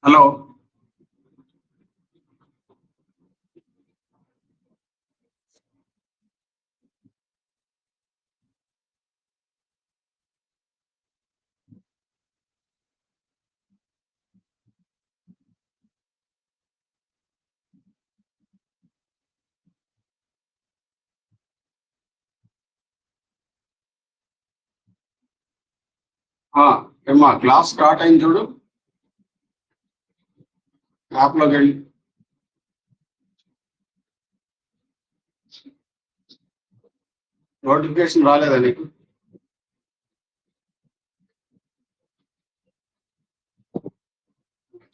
Hello. ఏమ్మా class start అయింది చూడు, యాప్లోకి వెళ్ళి. నోటిఫికేషన్ రాలేదా నీకు?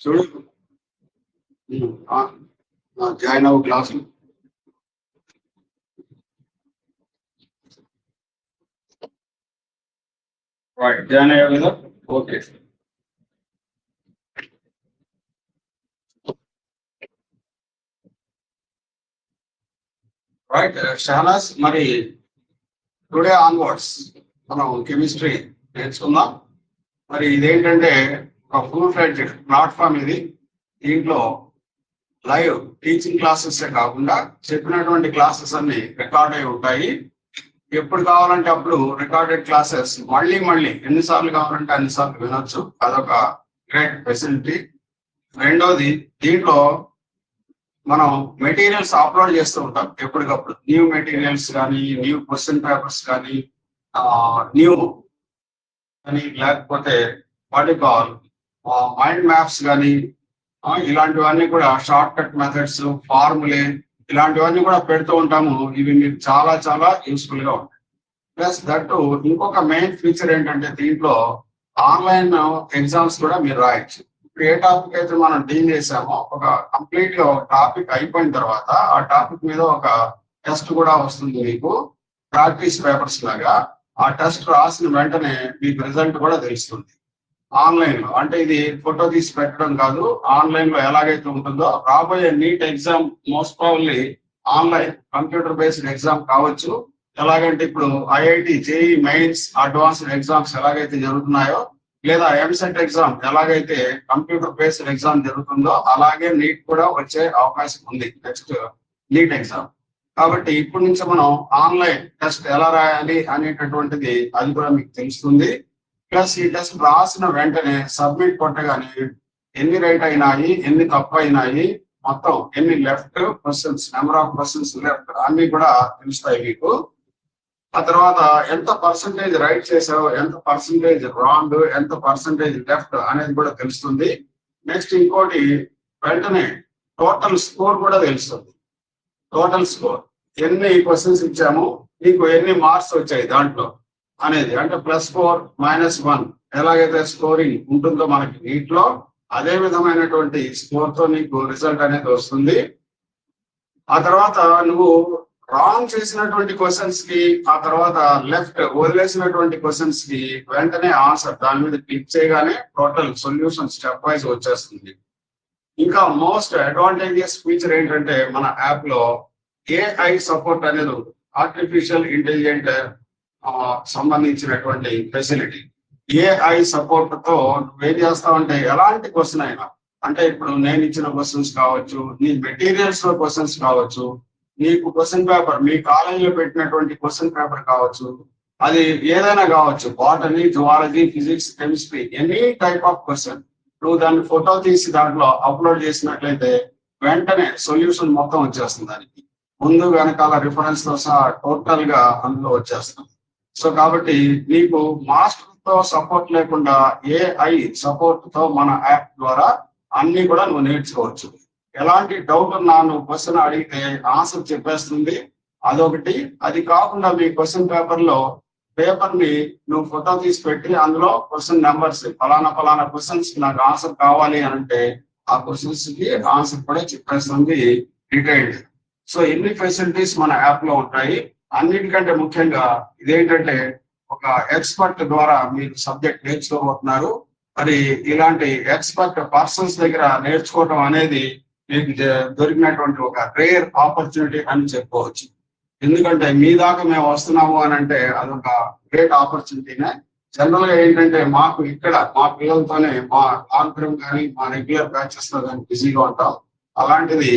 చూడు, జాయిన్ అవ్వు క్లాస్. జాయిన్ అయ్యావు కదా? ఓకే. రైట్ షహనాజ్, మరి టుడే ఆన్వర్డ్స్ మనం కెమిస్ట్రీ నేర్చుకుందాం. మరి ఇదేంటంటే ఒక ఫుల్ ఫ్లెడ్జ్డ్ ప్లాట్ఫామ్ ఇది. దీంట్లో లైవ్ టీచింగ్ క్లాసెస్ కాకుండా చెప్పినటువంటి క్లాసెస్ అన్ని రికార్డ్ అయి ఉంటాయి. ఎప్పుడు కావాలంటే అప్పుడు రికార్డెడ్ క్లాసెస్ మళ్ళీ ఎన్నిసార్లు కావాలంటే అన్నిసార్లు వినొచ్చు. అదొక గ్రేట్ ఫెసిలిటీ. రెండోది, దీంట్లో మనం మెటీరియల్స్ అప్లోడ్ చేస్తూ ఉంటాం ఎప్పటికప్పుడు. న్యూ మెటీరియల్స్ కానీ, న్యూ క్వశ్చన్ పేపర్స్ కానీ, న్యూ అని, లేకపోతే వాటి కాల్ మైండ్ మ్యాప్స్ కానీ, ఇలాంటివన్నీ కూడా షార్ట్ కట్ మెథడ్స్, ఫార్ములే, ఇలాంటివన్నీ కూడా పెడుతూ ఉంటాము. ఇవి మీకు చాలా చాలా యూస్ఫుల్ గా ఉంటాయి. ప్లస్ దట్టు ఇంకొక మెయిన్ ఫీచర్ ఏంటంటే దీంట్లో ఆన్లైన్ ఎగ్జామ్స్ కూడా మీరు రాయొచ్చు. ఇప్పుడు ఏ టాపిక్ అయితే మనం డీల్ చేసామో, ఒక కంప్లీట్ గా ఒక టాపిక్ అయిపోయిన తర్వాత ఆ టాపిక్ మీద ఒక టెస్ట్ కూడా వస్తుంది మీకు, ప్రాక్టీస్ పేపర్స్ లాగా. ఆ టెస్ట్ రాసిన వెంటనే మీకు రిజల్ట్ కూడా తెలుస్తుంది ఆన్లైన్ లో. అంటే ఇది ఫోటో తీసి పెట్టడం కాదు, ఆన్లైన్ లో ఎలాగైతే ఉంటుందో రాబోయే NEET exam most probably online computer based exam కావచ్చు. ఎలాగంటే ఇప్పుడు IIT, JEE mains, advanced exams ఎలాగైతే జరుగుతున్నాయో, లేదా ఎంసెట్ ఎగ్జామ్ ఎలాగైతే కంప్యూటర్ బేస్డ్ ఎగ్జామ్ జరుగుతుందో, అలాగే నీట్ కూడా వచ్చే అవకాశం ఉంది నెక్స్ట్ నీట్ ఎగ్జామ్. కాబట్టి ఇప్పటి నుంచి మనం ఆన్లైన్ టెస్ట్ ఎలా రాయాలి అనేటటువంటిది అది కూడా మీకు తెలుస్తుంది. ప్లస్ ఈ టెస్ట్ రాసిన వెంటనే సబ్మిట్ కొట్టగానే ఎన్ని రైట్ అయినాయి, ఎన్ని తప్పు అయినాయి, మొత్తం ఎన్ని left questions, number of questions left అన్ని కూడా తెలుస్తాయి మీకు. ఆ తర్వాత ఎంత పర్సంటేజ్ రైట్ చేసావు, ఎంత పర్సంటేజ్ రాంగ్, ఎంత పర్సంటేజ్ లెఫ్ట్ అనేది కూడా తెలుస్తుంది. నెక్స్ట్ ఇంకోటి, వెంటనే టోటల్ స్కోర్ కూడా తెలుస్తుంది. టోటల్ స్కోర్, ఎన్ని క్వశ్చన్స్ ఇచ్చాము, నీకు ఎన్ని మార్క్స్ వచ్చాయి దాంట్లో అనేది. అంటే +4 -1 ఎలాగైతే స్కోరింగ్ ఉంటుందో మనకి నీట్లో, అదే విధమైనటువంటి స్కోర్ తో నీకు రిజల్ట్ అనేది వస్తుంది. ఆ తర్వాత నువ్వు రాంగ్ చేసినటువంటి క్వశ్చన్స్ కి, ఆ తర్వాత లెఫ్ట్ వదిలేసినటువంటి క్వశ్చన్స్ కి వెంటనే ఆన్సర్ దాని మీద క్లిక్ చేయగానే టోటల్ సొల్యూషన్ స్టెప్ వైజ్ వచ్చేస్తుంది. ఇంకా మోస్ట్ అడ్వాంటేజియస్ ఫీచర్ ఏంటంటే మన యాప్ లో ఏఐ సపోర్ట్ అనేది ఉంది. ఆర్టిఫిషియల్ ఇంటెలిజెంట్ సంబంధించినటువంటి ఫెసిలిటీ. ఏఐ సపోర్ట్ తో నువ్వేం చేస్తావంటే ఎలాంటి క్వశ్చన్ అయినా, అంటే ఇప్పుడు నేను ఇచ్చిన క్వశ్చన్స్ కావచ్చు, నీ మెటీరియల్స్ లో క్వశ్చన్స్ కావచ్చు, నీకు క్వశ్చన్ పేపర్ మీ కాలేజీలో పెట్టినటువంటి క్వశ్చన్ పేపర్ కావచ్చు, అది ఏదైనా కావచ్చు, botany, zoology, physics, chemistry, any type of question, నువ్వు దాన్ని ఫోటో తీసి దాంట్లో అప్లోడ్ చేసినట్లయితే వెంటనే సొల్యూషన్ మొత్తం వచ్చేస్తుంది. దానికి ముందు వెనకాల రిఫరెన్స్ తో సహా టోటల్ గా అందులో వచ్చేస్తుంది. సో కాబట్టి నీకు మాస్టర్ తో సపోర్ట్ లేకుండా ఏఐ సపోర్ట్ తో మన యాప్ ద్వారా అన్ని కూడా నువ్వు నేర్చుకోవచ్చు. ఎలాంటి డౌట్ ఉన్నా నువ్వు క్వశ్చన్ అడిగితే ఆన్సర్ చెప్పేస్తుంది. అదొకటి. అది కాకుండా మీ క్వశ్చన్ పేపర్ ని నువ్వు ఫోటో తీసి పెట్టి అందులో క్వశ్చన్ నెంబర్స్, ఫలానా క్వశ్చన్స్ నాకు ఆన్సర్ కావాలి అని అంటే ఆ క్వశ్చన్స్ కి ఆన్సర్ కూడా చెప్పేస్తుంది డీటెయిల్డ్. సో ఎన్ని ఫెసిలిటీస్ మన యాప్ లో ఉంటాయి. అన్నిటికంటే ముఖ్యంగా ఇదేంటంటే ఒక ఎక్స్పర్ట్ ద్వారా మీరు సబ్జెక్ట్ నేర్చుకోబోతున్నారు. మరి ఇలాంటి ఎక్స్పర్ట్ పర్సన్స్ దగ్గర నేర్చుకోవటం అనేది మీకు దొరికినటువంటి ఒక రేర్ ఆపర్చునిటీ అని చెప్పుకోవచ్చు. ఎందుకంటే మీ దాకా మేము వస్తున్నాము అని అంటే అదొక గ్రేట్ ఆపర్చునిటీనే. జనరల్ గా ఏంటంటే మాకు ఇక్కడ మా పిల్లలతోనే మా లాంగ్ టర్మ్ కానీ మా రెగ్యులర్ బ్యాచెస్ లో కానీ బిజీగా ఉంటాం. అలాంటిది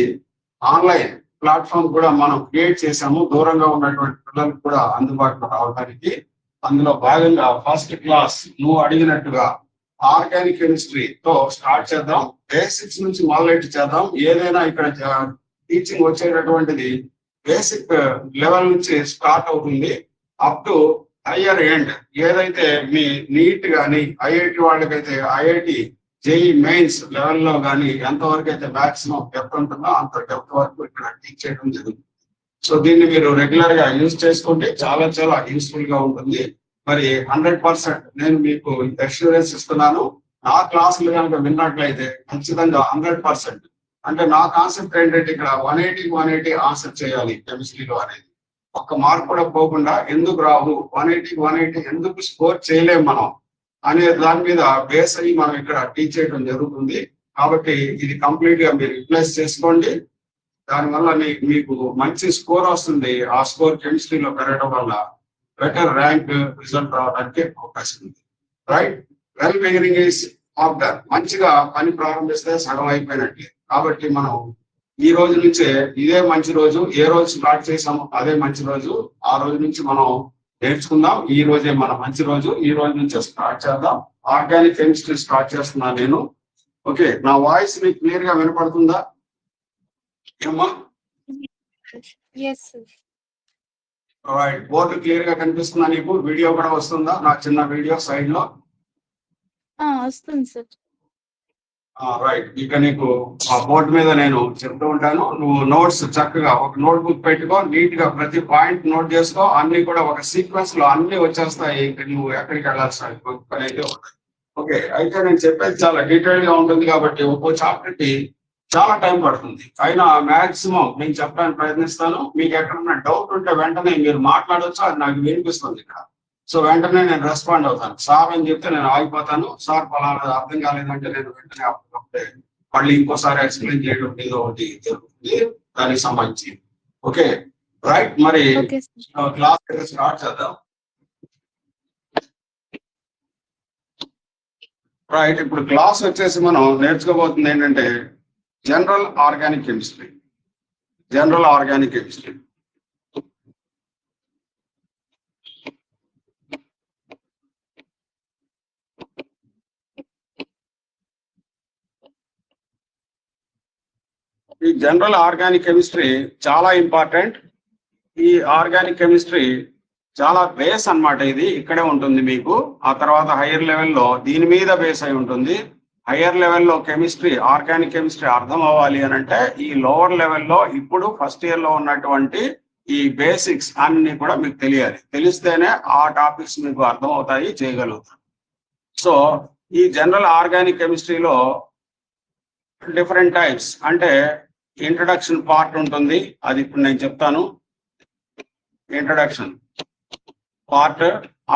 ఆన్లైన్ ప్లాట్ఫామ్ కూడా మనం క్రియేట్ చేసాము, దూరంగా ఉన్నటువంటి పిల్లలకు కూడా అందుబాటులో రావడానికి. అందులో భాగంగా ఫస్ట్ క్లాస్ నువ్వు అడిగినట్టుగా ఆర్గానిక్ కెమిస్ట్రీతో స్టార్ట్ చేద్దాం. బేసిక్స్ నుంచి మొదలెట్టి చేద్దాం. ఏదైనా ఇక్కడ టీచింగ్ వచ్చేటటువంటిది బేసిక్ లెవెల్ నుంచి స్టార్ట్ అవుతుంది అప్ టు హయ్యర్ ఎండ్. ఏదైతే మీ నీట్ కానీ ఐఐటి వాళ్ళకైతే ఐఐటి జేఈ మెయిన్స్ లెవెల్లో కానీ ఎంతవరకు అయితే మాక్సిమం డెప్త్ ఉంటుందో అంత డెప్త్ వరకు ఇక్కడ టీచ్ చేయడం జరుగుతుంది. సో దీన్ని మీరు రెగ్యులర్ గా యూజ్ చేసుకుంటే చాలా చాలా యూస్ఫుల్ గా ఉంటుంది. మరి 100% నేను మీకు అష్యూరెన్స్ ఇస్తున్నాను. నా క్లాసులు కనుక విన్నట్లయితే ఖచ్చితంగా 100%. అంటే నా కాన్సెప్ట్ ఏంటంటే ఇక్కడ 180 ఆన్సర్ చేయాలి కెమిస్ట్రీలో అనేది. ఒక్క మార్క్ కూడా పోకుండా ఎందుకు రావు 180 ఎందుకు స్కోర్ చేయలేము మనం అనే దాని మీద బేస్ అయ్యి మనం ఇక్కడ టీచ్ చేయడం జరుగుతుంది. కాబట్టి ఇది కంప్లీట్ గా మీరు రిప్లేస్ చేసుకోండి. దానివల్ల మీకు మంచి స్కోర్ వస్తుంది. ఆ స్కోర్ కెమిస్ట్రీలో పెరగడం వల్ల బెటర్ ర్యాంక్ రిజల్ట్ రావడానికి అవకాశం ఉంది. Right, well beginning is of done. మంచిగా పని ప్రారంభిస్తే సగం అయిపోయినట్లే. కాబట్టి మనం ఈ రోజు నుంచే ఇదే మంచి రోజు. ఏ రోజు స్టార్ట్ చేసామో అదే మంచి రోజు. ఆ రోజు నుంచి మనం నేర్చుకుందాం. ఈ రోజే మన మంచి రోజు. ఈ రోజు నుంచే స్టార్ట్ చేద్దాం. ఆర్గానిక్ కెమిస్ట్రీ స్టార్ట్ చేస్తున్నాను నేను. ఓకే, నా వాయిస్ మీకు క్లియర్ గా వినపడుతుందా ఏమ్మా? రైట్, బోర్డు క్లియర్ గా కనిపిస్తుందా నీకు? వీడియో కూడా వస్తుందా? నా చిన్న వీడియో సైడ్ లో వస్తుంది సార్. రైట్, ఇక నీకు ఆ బోర్డు మీద నేను చెప్తూ ఉంటాను. నువ్వు నోట్స్ చక్కగా ఒక నోట్ బుక్ పెట్టుకో, నీట్ గా ప్రతి పాయింట్ నోట్ చేసుకో. అన్ని కూడా ఒక సీక్వెన్స్ లో అన్ని వచ్చేస్తాయి. నువ్వు ఎక్కడికి వెళ్ళాల్సిన పని అయితే ఉంటుంది. ఓకే, అయితే నేను చెప్పేది చాలా డీటెయిల్ గా ఉంటుంది కాబట్టి ఒక్కో చాప్టర్ కి చాలా టైం పడుతుంది. అయినా మాక్సిమం నేను చెప్పడానికి ప్రయత్నిస్తాను. మీకు ఎక్కడన్నా డౌట్ ఉంటే వెంటనే మీరు మాట్లాడవచ్చు, అది నాకు వినిపిస్తుంది ఇక్కడ. సో వెంటనే నేను రెస్పాండ్ అవుతాను. సార్ అని చెప్తే నేను ఆగిపోతాను. సార్ పలానా అర్థం కాలేదంటే నేను వెంటనే అప్పుడే మళ్ళీ ఇంకోసారి ఎక్స్ప్లెయిన్ చేయడం ఏదో ఒకటి జరుగుతుంది దానికి సంబంధించి. ఓకే రైట్, మరి క్లాస్ అయితే స్టార్ట్ చేద్దాం. రైట్, ఇప్పుడు క్లాస్ వచ్చేసి మనం నేర్చుకోబోతుంది ఏంటంటే general organic chemistry. General organic chemistry ఈ జనరల్ ఆర్గానిక్ కెమిస్ట్రీ చాలా ఇంపార్టెంట్. ఈ ఆర్గానిక్ కెమిస్ట్రీ చాలా బేస్ అన్నమాట. ఇది ఇక్కడే ఉంటుంది మీకు. ఆ తర్వాత హైయర్ లెవెల్లో దీని మీద బేస్ అయి ఉంటుంది. హైయర్ లెవెల్లో కెమిస్ట్రీ ఆర్గానిక్ కెమిస్ట్రీ అర్థం అవ్వాలి అని అంటే ఈ లోవర్ లెవెల్లో ఇప్పుడు ఫస్ట్ ఇయర్ లో ఉన్నటువంటి ఈ బేసిక్స్ అన్ని కూడా మీకు తెలియాలి. తెలిస్తేనే ఆ టాపిక్స్ మీకు అర్థం అవుతాయి, చేయగలుగుతారు. సో ఈ జనరల్ ఆర్గానిక్ కెమిస్ట్రీలో డిఫరెంట్ టైప్స్ అంటే ఇంట్రడక్షన్ పార్ట్ ఉంటుంది. అది ఇప్పుడు నేను చెప్తాను. Introduction part.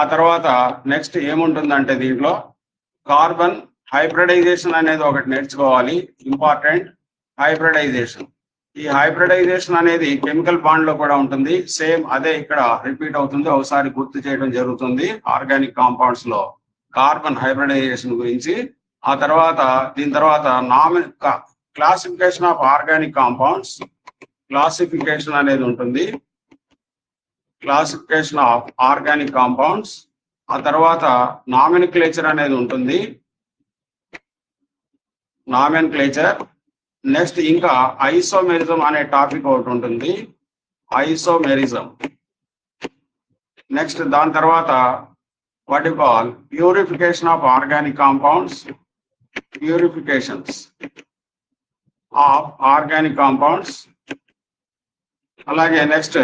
ఆ తర్వాత నెక్స్ట్ ఏముంటుందంటే దీంట్లో కార్బన్ హైబ్రిడైజేషన్ అనేది ఒకటి నేర్చుకోవాలి, ఇంపార్టెంట్. హైబ్రిడైజేషన్, ఈ హైబ్రిడైజేషన్ అనేది కెమికల్ బాండ్ లో కూడా ఉంటుంది. సేమ్ అదే ఇక్కడ రిపీట్ అవుతుంది. ఒకసారి గుర్తు చేయడం జరుగుతుంది ఆర్గానిక్ కాంపౌండ్స్ లో కార్బన్ హైబ్రిడైజేషన్ గురించి. ఆ తర్వాత దీని తర్వాత classification of organic compounds, classification అనేది ఉంటుంది. Classification of organic compounds. ఆ తర్వాత నామినిక్లేచర్ అనేది ఉంటుంది. నామినిక్లేచర్. నెక్స్ట్ ఇంకా ఐసోమెరిజం అనే టాపిక్ ఒకటి ఉంటుంది. ఐసోమెరిజం. నెక్స్ట్ దాని తర్వాత what you call purification of organic compounds, purifications of organic compounds. అలాగే next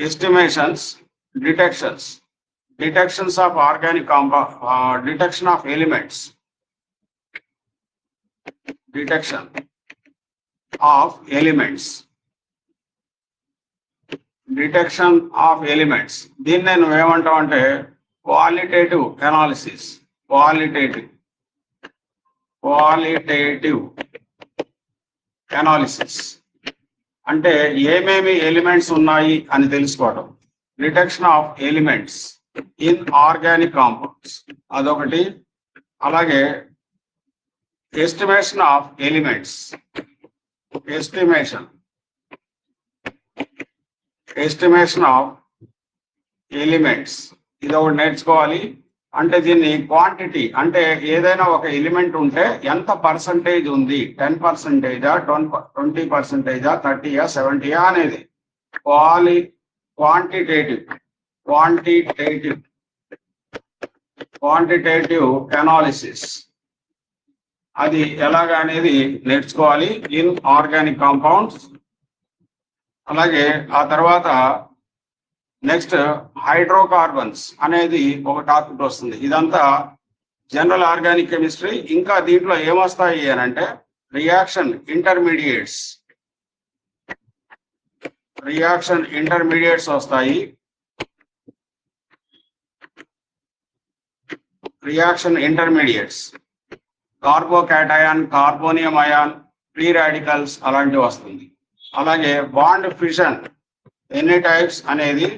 estimations, detections of organic compound, detection of elements, detection of elements, detection of elements. దీన్ని నువ్వు ఏమంటావు అంటే క్వాలిటేటివ్ అనాలిసిస్. క్వాలిటేటివ్ అనాలిసిస్ అంటే ఏమేమి elements ఉన్నాయి అని తెలుసుకోవడం. Detection of elements in organic compounds అదొకటి. అలాగే estimation of elements, estimation of elements ఇది ఒకటి నేర్చుకోవాలి. అంటే దీన్ని క్వాంటిటీ, అంటే ఏదైనా ఒక ఎలిమెంట్ ఉంటే ఎంత పర్సంటేజ్ ఉంది, 10%, 20%, 30, 70 అనేది క్వాంటిటేటివ్ అనాలిసిస్ అది ఎలాగా అనేది నేర్చుకోవాలి ఇన్ ఆర్గానిక్ కాంపౌండ్స్. అలాగే ఆ తర్వాత నెక్స్ట్ హైడ్రోకార్బన్స్ అనేది ఒక టాపిక్ వస్తుంది. ఇదంతా జనరల్ ఆర్గానిక్ కెమిస్ట్రీ. ఇంకా దీంట్లో ఏమొస్తాయి అని అంటే రియాక్షన్ ఇంటర్మీడియట్స్ వస్తాయి. Reaction intermediates, carbocation, carbonium ion, free radicals అలాంటివి వస్తుంది. అలాగే బాండ్ ఫిషన్ ఎన్ని టైప్స్ అనేది,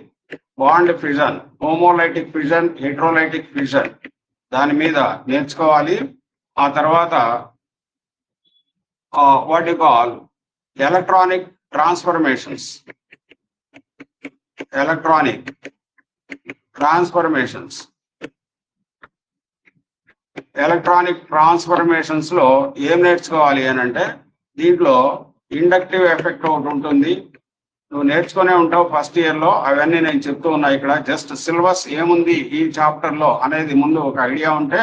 bond fission, homolytic fission, heterolytic fission దాని మీద నేర్చుకోవాలి. ఆ తర్వాత what you call electronic transformations లో ఏం నేర్చుకోవాలి అని అంటే దీంట్లో ఇండక్టివ్ ఎఫెక్ట్ ఒకటి ఉంటుంది. నువ్వు నేర్చుకునే ఉంటావు ఫస్ట్ ఇయర్ లో. అవన్నీ నేను చెప్తూ ఉన్నా ఇక్కడ. జస్ట్ సిలబస్ ఏముంది ఈ చాప్టర్ లో అనేది ముందు ఒక ఐడియా ఉంటే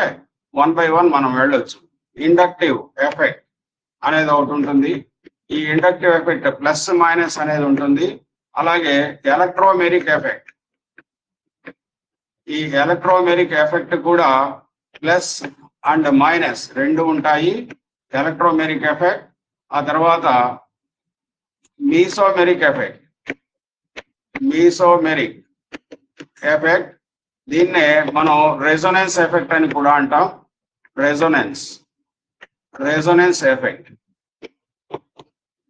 1 by 1 మనం వెళ్ళొచ్చు. ఇండక్టివ్ ఎఫెక్ట్ అనేది ఒకటి ఉంటుంది. ఈ ఇండక్టివ్ ఎఫెక్ట్ ప్లస్ మైనస్ అనేది ఉంటుంది. అలాగే ఎలక్ట్రోమెరిక్ ఎఫెక్ట్, ఈ ఎలక్ట్రోమెరిక్ ఎఫెక్ట్ కూడా ప్లస్ అండ్ మైనస్ రెండు ఉంటాయి. ఎలక్ట్రోమెరిక్ ఎఫెక్ట్. ఆ తర్వాత మీసోమెరిక్ ఎఫెక్ట్ దీన్నే మనం రెజొనెన్స్ ఎఫెక్ట్ అని కూడా అంటాం. రెజొనెన్స్ ఎఫెక్ట్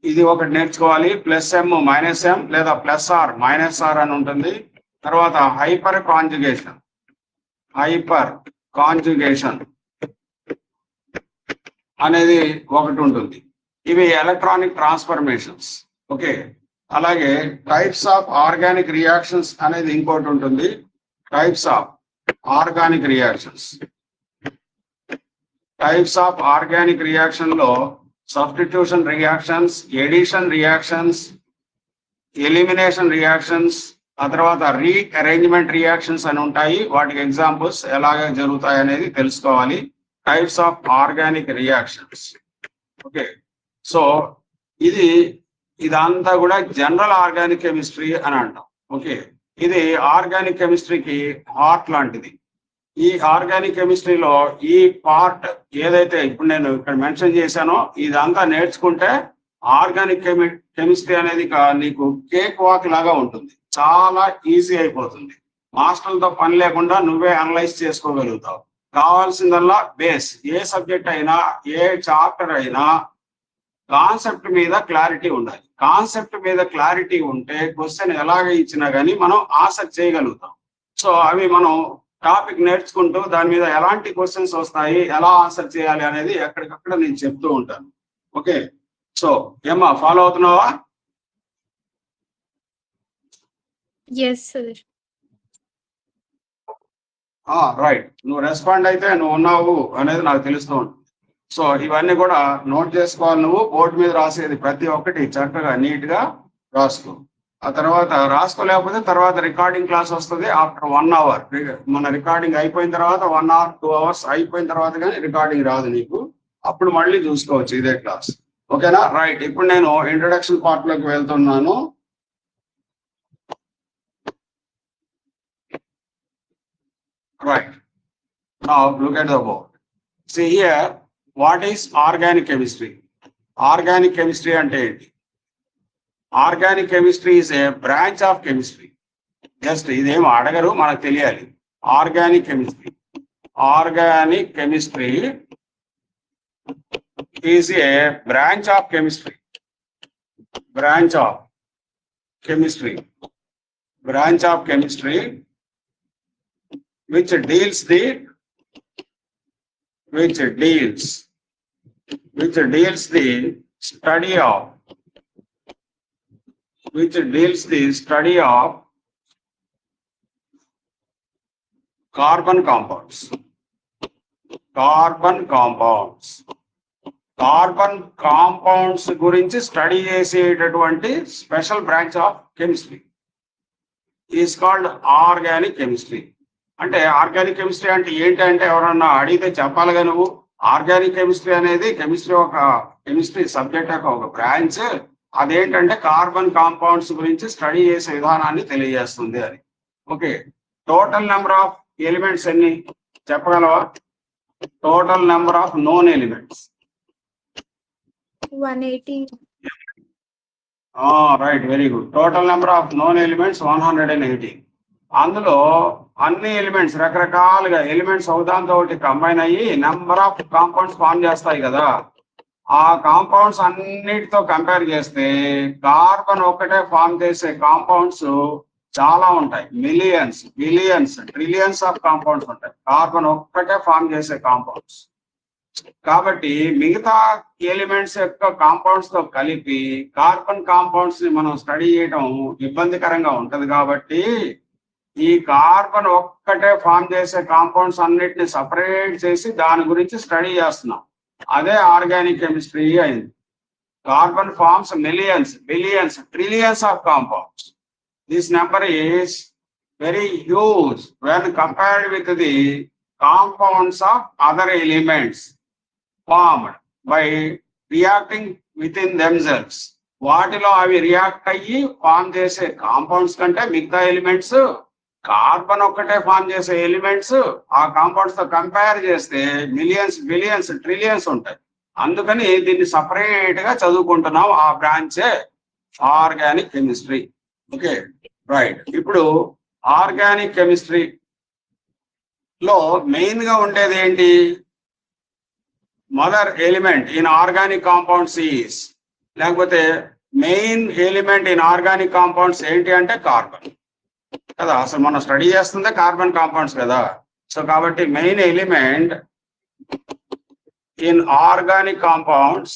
ఇది ఒకటి నేర్చుకోవాలి. ప్లస్ ఎం మైనస్ ఎం లేదా ప్లస్ ఆర్ మైనస్ ఆర్ అని ఉంటుంది. తర్వాత హైపర్ కాంజుగేషన్ అనేది ఒకటి ఉంటుంది. ఇవి ఎలక్ట్రానిక్ ట్రాన్స్ఫర్మేషన్స్. ఓకే. అలాగే టైప్స్ ఆఫ్ ఆర్గానిక్ రియాక్షన్స్ అనేది ఇంకోటి ఉంటుంది. టైప్స్ ఆఫ్ ఆర్గానిక్ రియాక్షన్ లో substitution reactions, addition reactions, elimination reactions, ఆ తర్వాత రీఅరేంజ్మెంట్ రియాక్షన్స్ అని ఉంటాయి. వాటికి ఎగ్జాంపుల్స్ ఎలాగ జరుగుతాయి అనేది తెలుసుకోవాలి. Types of organic reactions. Okay. So ఇదంతా కూడా జనరల్ ఆర్గానిక్ కెమిస్ట్రీ అని అంటాం. ఓకే. ఇది ఆర్గానిక్ కెమిస్ట్రీకి హార్ట్ లాంటిది. ఈ ఆర్గానిక్ కెమిస్ట్రీలో ఈ పార్ట్ ఏదైతే ఇప్పుడు నేను ఇక్కడ మెన్షన్ చేశానో ఇదంతా నేర్చుకుంటే ఆర్గానిక్ కెమిస్ట్రీ అనేది నీకు కేక్ వాక్ లాగా ఉంటుంది. చాలా ఈజీ అయిపోతుంది. మాస్టర్లతో పని లేకుండా నువ్వే అనలైజ్ చేసుకోగలుగుతావు. కావాల్సిందల్లా బేస్. ఏ సబ్జెక్ట్ అయినా, ఏ చాప్టర్ అయినా కాన్సెప్ట్ మీద క్లారిటీ ఉండాలి. కాన్సెప్ట్ మీద క్లారిటీ ఉంటే క్వశ్చన్ ఎలాగ ఇచ్చినా కానీ మనం ఆన్సర్ చేయగలుగుతాం. సో అవి మనం టాపిక్ నేర్చుకుంటూ దాని మీద ఎలాంటి క్వశ్చన్స్ వస్తాయి, ఎలా ఆన్సర్ చేయాలి అనేది ఎక్కడికక్కడ నేను చెప్తూ ఉంటాను. ఓకే. సో ఏమ్మా ఫాలో అవుతున్నావా? రైట్. నువ్వు రెస్పాండ్ అయితే నువ్వు ఉన్నావు అనేది నాకు తెలుస్తూ ఉంటుంది. సో ఇవన్నీ కూడా నోట్ చేసుకోవాలి. నువ్వు బోర్డు మీద రాసేది ప్రతి ఒక్కటి చక్కగా నీట్ గా రాసుకో. ఆ తర్వాత రాసుకోలేకపోతే తర్వాత రికార్డింగ్ క్లాస్ వస్తుంది ఆఫ్టర్ 1 hour. మన రికార్డింగ్ అయిపోయిన తర్వాత 1 hour 2 hours అయిపోయిన తర్వాత కానీ రికార్డింగ్ రాదు నీకు. అప్పుడు మళ్ళీ చూసుకోవచ్చు ఇదే క్లాస్. ఓకేనా? రైట్. ఇప్పుడు నేను ఇంట్రొడక్షన్ పార్ట్ లోకి వెళ్తున్నాను. Right. Now look at the board. See here, what is organic chemistry? Organic chemistry అంటే ఏంటి? Organic chemistry is a branch of chemistry. Just ఇదేం అడగరు, మనకు తెలియాలి. Organic chemistry is a branch of chemistry. Branch of chemistry which deals the study of carbon compounds. Carbon compounds గురించి study చేసేటటువంటి special branch of chemistry is called organic chemistry. అంటే organic chemistry అంటే ఏంటంటే ఎవరన్నా అడిగితే చెప్పాలిగా నువ్వు. ఆర్గానిక్ కెమిస్ట్రీ అనేది chemistry subject యొక్క ఒక బ్రాంచ్. అదేంటంటే కార్బన్ కాంపౌండ్స్ గురించి స్టడీ చేసే విధానాన్ని తెలియజేస్తుంది అది. Okay, total number of elements ఎన్ని చెప్పగలవా? Total number of known elements 180. Right, very good. Total number of known elements 180. అందులో అన్ని ఎలిమెంట్స్ రకరకాలుగా ఎలిమెంట్స్ ఒకదాంతో ఒకటి కంబైన్ అయ్యి నెంబర్ ఆఫ్ కాంపౌండ్స్ ఫామ్ చేస్తాయి కదా. ఆ కాంపౌండ్స్ అన్నిటితో కంపేర్ చేస్తే కార్బన్ ఒక్కటే ఫామ్ చేసే కాంపౌండ్స్ చాలా ఉంటాయి. Millions, billions, trillions of compounds ఉంటాయి కార్బన్ ఒక్కటే ఫామ్ చేసే కాంపౌండ్స్. కాబట్టి మిగతా ఎలిమెంట్స్ యొక్క కాంపౌండ్స్ తో కలిపి కార్బన్ కాంపౌండ్స్ ని మనం స్టడీ చేయడం ఇబ్బందికరంగా ఉంటది. కాబట్టి ఈ కార్బన్ ఒక్కటే ఫామ్ చేసే కాంపౌండ్స్ అన్నిటిని సపరేట్ చేసి దాని గురించి స్టడీ చేస్తున్నాం. అదే ఆర్గానిక్ కెమిస్ట్రీ అయింది. Carbon forms millions, billions, trillions of compounds. This number is very huge when compared with the compounds of other elements formed by reacting within themselves. వాటిలో అవి రియాక్ట్ అయ్యి ఫామ్ చేసే కాంపౌండ్స్ కంటే మిగతా elements, carbon ఒక్కటే form చేసే elements ఆ compounds తో కంపేర్ చేస్తే మిలియన్స్, బిలియన్స్, ట్రిలియన్స్ ఉంటాయి. అందుకని దీన్ని సపరేట్ గా చదువుకుంటున్నాం. ఆ బ్రాంచే ఆర్గానిక్ కెమిస్ట్రీ. Okay, right. ఇప్పుడు ఆర్గానిక్ కెమిస్ట్రీ లో మెయిన్ గా ఉండేది ఏంటి? Mother element in organic compounds is, లేకపోతే main element in organic compounds ఏంటి అంటే కార్బన్ కదా. అసలు మనం స్టడీ చేస్తుందే కార్బన్ కాంపౌండ్స్ కదా. సో కాబట్టి main element in organic compounds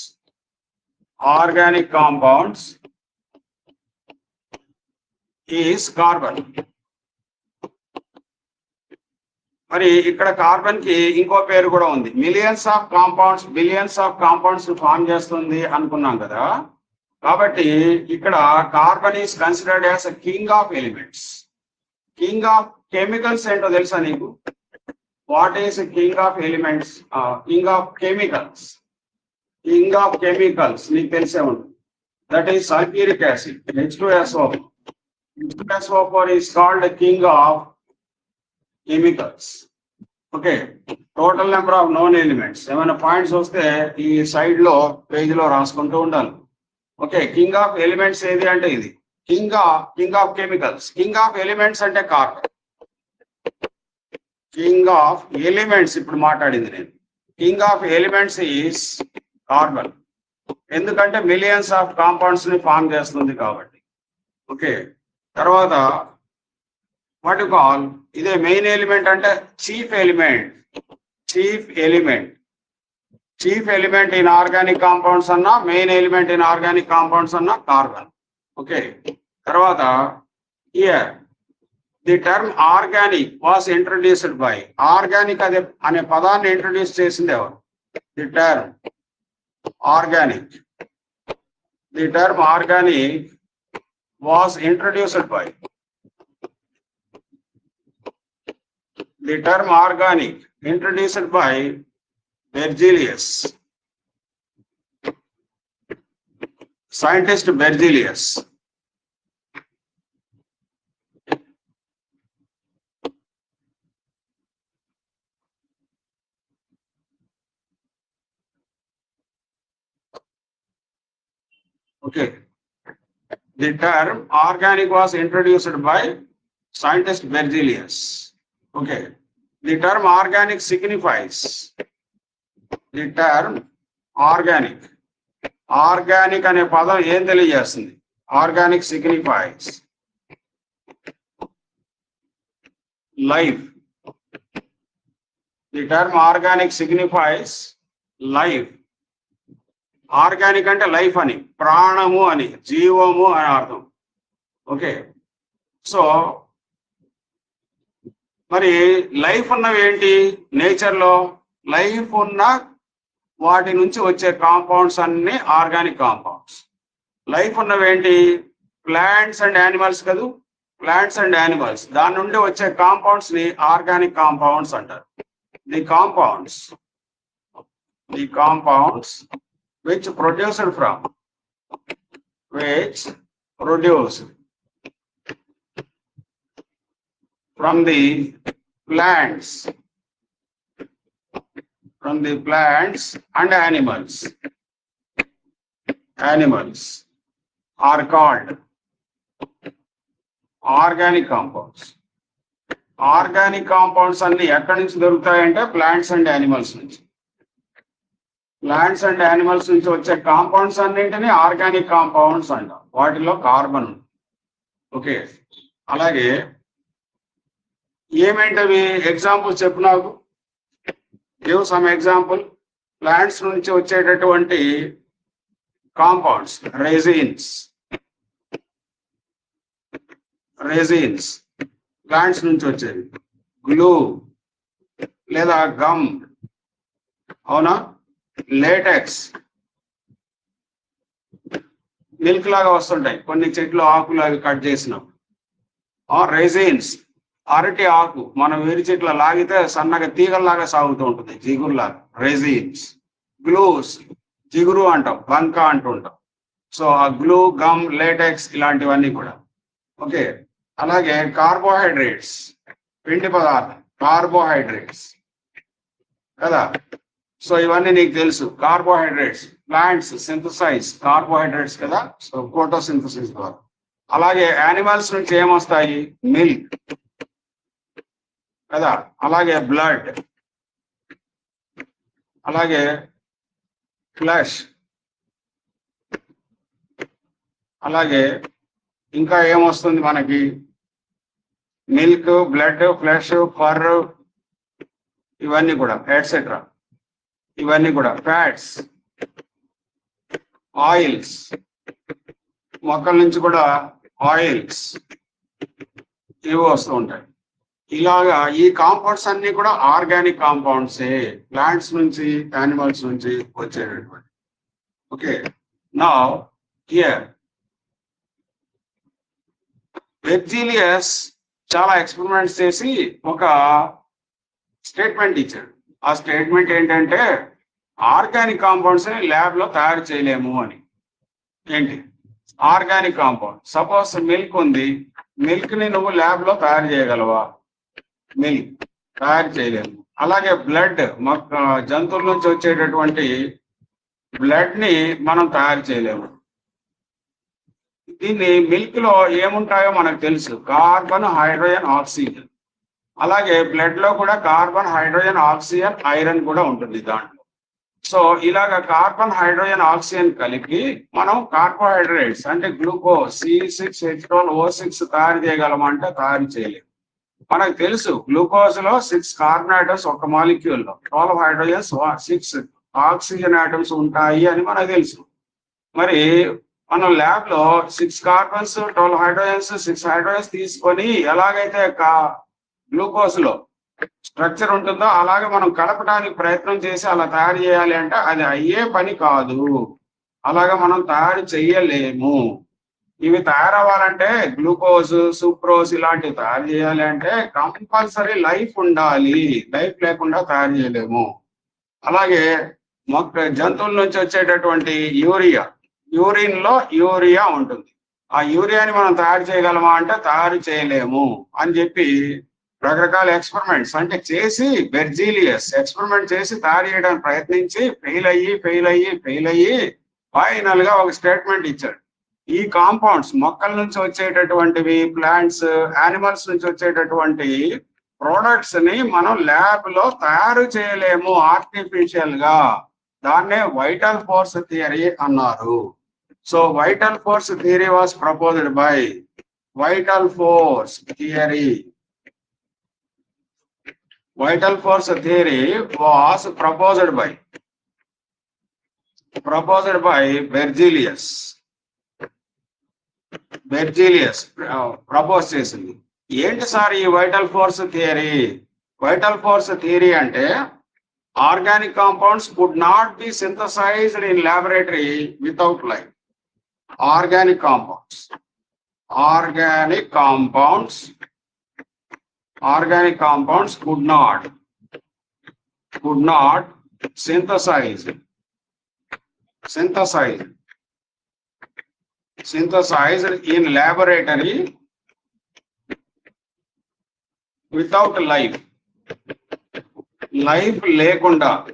is carbon. మరి ఇక్కడ కార్బన్ కి ఇంకో పేరు కూడా ఉంది. Millions of compounds, billions of compounds form చేస్తుంది అనుకున్నాం కదా. కాబట్టి ఇక్కడ carbon is considered as king of elements. King of chemicals ఏంటో తెలుసా నీకు? What is king of elements? King of chemicals. King of chemicals నీకు తెలిసే ఉంటుంది. That is sulphuric acid, H2SO4. H2SO4 is called the king of chemicals. Okay, total number of known elements. ఏమైనా points వస్తే ఈ side లో page లో రాసుకుంటూ ఉండాలి. ఓకే, కింగ్ ఆఫ్ ఎలిమెంట్స్ ఏది అంటే ఇది king of chemicals. King of elements అంటే కార్బన్. కింగ్ ఆఫ్ ఎలిమెంట్స్ ఇప్పుడు మాట్లాడింది నేను. King of elements is carbon. ఎందుకంటే మిలియన్స్ ఆఫ్ కాంపౌండ్స్ ని ఫామ్ చేస్తుంది కాబట్టి. ఓకే, తర్వాత వాట్ యు కాల్, ఇదే మెయిన్ ఎలిమెంట్ అంటే chief element in organic compounds అన్నా, main element in organic compounds అన్నా కార్బన్. ఓకే, తర్వాత here the term organic was introduced by. Organic అనే పదాన్ని ఇంట్రడ్యూస్ చేసింది ఎవరు? The term organic was introduced by. The term organic introduced by Berzelius, scientist Berzelius. Okay, the term organic was introduced by scientist Berzelius. Okay, the term organic signifies, the term organic అనే పదం ఏం తెలియజేస్తుంది? Organic signifies life, the term organic signifies life. Organic అంటే life అని, ప్రాణము అని, జీవము అని అర్థం. ఓకే, సో మరి లైఫ్ ఉన్నవి ఏంటి నేచర్లో? లైఫ్ ఉన్న వాటి నుంచి వచ్చే కాంపౌండ్స్ అన్ని ఆర్గానిక్ కాంపౌండ్స్. లైఫ్ ఉన్నవి ఏంటి? ప్లాంట్స్ అండ్ యానిమల్స్ కదూ, ప్లాంట్స్ అండ్ యానిమల్స్. దాని నుండి వచ్చే కాంపౌండ్స్ ని ఆర్గానిక్ కాంపౌండ్స్ అంటారు. The compounds which produced from the plants and animals are called organic compounds. Organic compounds అన్ని ఎక్కడి నుంచి దొరుకుతాయంటే ప్లాంట్స్ అండ్ యానిమల్స్ నుంచి. ప్లాంట్స్ అండ్ యానిమల్స్ నుంచి వచ్చే కాంపౌండ్స్ అన్నింటినీ ఆర్గానిక్ కాంపౌండ్స్ అంటాం. వాటిలో కార్బన్. ఓకే, అలాగే ఏమేంటవి? ఎగ్జాంపుల్స్ చెప్పు నాకు. Give some example. ప్లాంట్స్ నుంచి వచ్చేటటువంటి కాంపౌండ్స్: రెజిన్స్ ప్లాంట్స్ నుంచి వచ్చేది, గ్లూ లేదా గమ్, అవునా, లేటెక్స్, మిల్క్ లాగా వస్తుంటాయి కొన్ని చెట్లు ఆకులాగా కట్ చేసినప్పుడు. రెజిన్స్ అరటి ఆకు మనం వేరు చెట్ల లాగితే సన్నగా తీగల్లాగా సాగుతూ ఉంటుంది, జిగురులాగా, రెజిన్స్. గ్లూస్ జిగురు అంటాం, బంక అంటుంటాం. సో ఆ గ్లూ, గమ్, లేటెక్స్ ఇలాంటివన్నీ కూడా. ఓకే, అలాగే కార్బోహైడ్రేట్స్, పిండి పదార్థం, కార్బోహైడ్రేట్స్ కదా. సో ఇవన్నీ నీకు తెలుసు. కార్బోహైడ్రేట్స్, ప్లాంట్స్ సింథసైజ్ కార్బోహైడ్రేట్స్ కదా, సో ఫోటోసింథసిస్ ద్వారా. అలాగే యానిమల్స్ నుంచి ఏమొస్తాయి? మిల్క్ కదా, అలాగే బ్లడ్, అలాగే ఫ్లెష్, అలాగే ఇంకా ఏమొస్తుంది మనకి? మిల్క్, బ్లడ్, ఫ్లెష్, ఫర్, ఇవన్నీ కూడా ఎట్సెట్రా. ఇవన్నీ కూడా ఫ్యాట్స్, ఆయిల్స్, మొక్కల నుంచి కూడా ఆయిల్స్ ఇవి వస్తూ ఉంటాయి. ఇలాగా ఈ కాంపౌండ్స్ అన్ని కూడా ఆర్గానిక్ కాంపౌండ్సే, ప్లాంట్స్ నుంచి, యానిమల్స్ నుంచి వచ్చేటటువంటి. ఓకే, నౌ హియర్ బెర్జీలియస్ చాలా ఎక్స్పెరిమెంట్స్ చేసి ఒక స్టేట్మెంట్ ఇచ్చాడు. ఆ స్టేట్మెంట్ ఏంటంటే ఆర్గానిక్ కాంపౌండ్స్ ని ల్యాబ్ లో తయారు చేయలేము అని. ఏంటి ఆర్గానిక్ కాంపౌండ్? సపోజ్ మిల్క్ ఉంది, మిల్క్ ని నువ్వు ల్యాబ్ లో తయారు చేయగలవా? మిల్క్ తయారు చేయలేము. అలాగే బ్లడ్, జంతువుల నుంచి వచ్చేటటువంటి బ్లడ్ ని మనం తయారు చేయలేము. దీన్ని మిల్క్ లో ఏముంటాయో మనకు తెలుసు, కార్బన్, హైడ్రోజన్, ఆక్సిజన్. అలాగే బ్లడ్ లో కూడా కార్బన్, హైడ్రోజన్, ఆక్సిజన్, ఐరన్ కూడా ఉంటుంది దాంట్లో. సో ఇలాగ కార్బన్, హైడ్రోజన్, ఆక్సిజన్ కలిపి మనం కార్బోహైడ్రేట్స్ అంటే గ్లూకోజ్ C6H12O6 తయారు చేయగలమంటే తయారు చేయలేము. మనకు తెలుసు గ్లూకోజ్ లో 6 కార్బన్ ఆటమ్స్ ఒక మాలిక్యూల్ లో, 12 హైడ్రోజన్స్, 6 ఆక్సిజన్ ఆటమ్స్ ఉంటాయి అని మనకు తెలుసు. మరి మనం ల్యాబ్ లో 6 కార్బన్స్, 12 హైడ్రోజన్స్, 6 హైడ్రోజన్స్ తీసుకొని ఎలాగైతే గ్లూకోజ్ లో స్ట్రక్చర్ ఉంటుందో అలాగే మనం కలపడానికి ప్రయత్నం చేసి అలా తయారు చేయాలి అంటే అది అయ్యే పని కాదు. అలాగా మనం తయారు చెయ్యలేము. ఇవి తయారవ్వాలంటే గ్లూకోజ్, సూక్రోజ్ ఇలాంటివి తయారు చేయాలి అంటే కంపల్సరీ లైఫ్ ఉండాలి. లైఫ్ లేకుండా తయారు చేయలేము. అలాగే జంతువుల నుంచి వచ్చేటటువంటి యూరియా, యూరిన్ లో యూరియా ఉంటుంది. ఆ యూరియాని మనం తయారు చేయగలమా అంటే తయారు చేయలేము అని చెప్పి రకరకాల ఎక్స్పెరిమెంట్స్ అంటే చేసి, బెర్జీలియస్ ఎక్స్పెరిమెంట్ చేసి తయారు చేయడానికి ప్రయత్నించి ఫెయిల్ అయ్యి ఫైనల్ గా ఒక స్టేట్మెంట్ ఇచ్చాడు. ఈ కాంపౌండ్స్ మొక్కల నుంచి వచ్చేటటువంటివి, ప్లాంట్స్, యానిమల్స్ నుంచి వచ్చేటటువంటి ప్రోడక్ట్స్ ని మనం ల్యాబ్ లో తయారు చేయలేము ఆర్టిఫిషియల్ గా. దాన్నే వైటల్ ఫోర్స్ థియరీ అన్నారు. So vital force theory was proposed by vital force theory. vital force theory was proposed by Berzelius. Propose చేసింది. ఏంటి సార్ ఈ vital force theory? Vital force theory అంటే organic compounds could not be synthesized in laboratory without life. ఆర్గానిక్ కాంపౌండ్స్ could not synthesized in laboratory without life. Life లేకుండా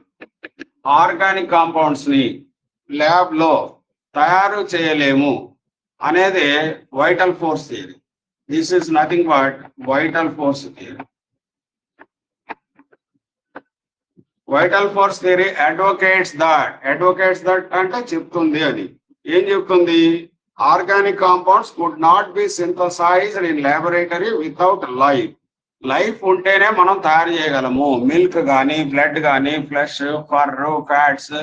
organic compounds ని lab లో తయారు చేయలేము అనేది vital force theory. This is nothing but vital force theory. Vital force theory advocates that అంటే చెప్తుంది. అది ఏం చెప్తుంది? Organic compounds could not be synthesized in laboratory without life. Life ఉంటేనే మనం తయారు చేయగలము. మిల్క్ కానీ, బ్లడ్ కానీ, ఫ్లెష్, ఫర్, ఫ్యాట్స్,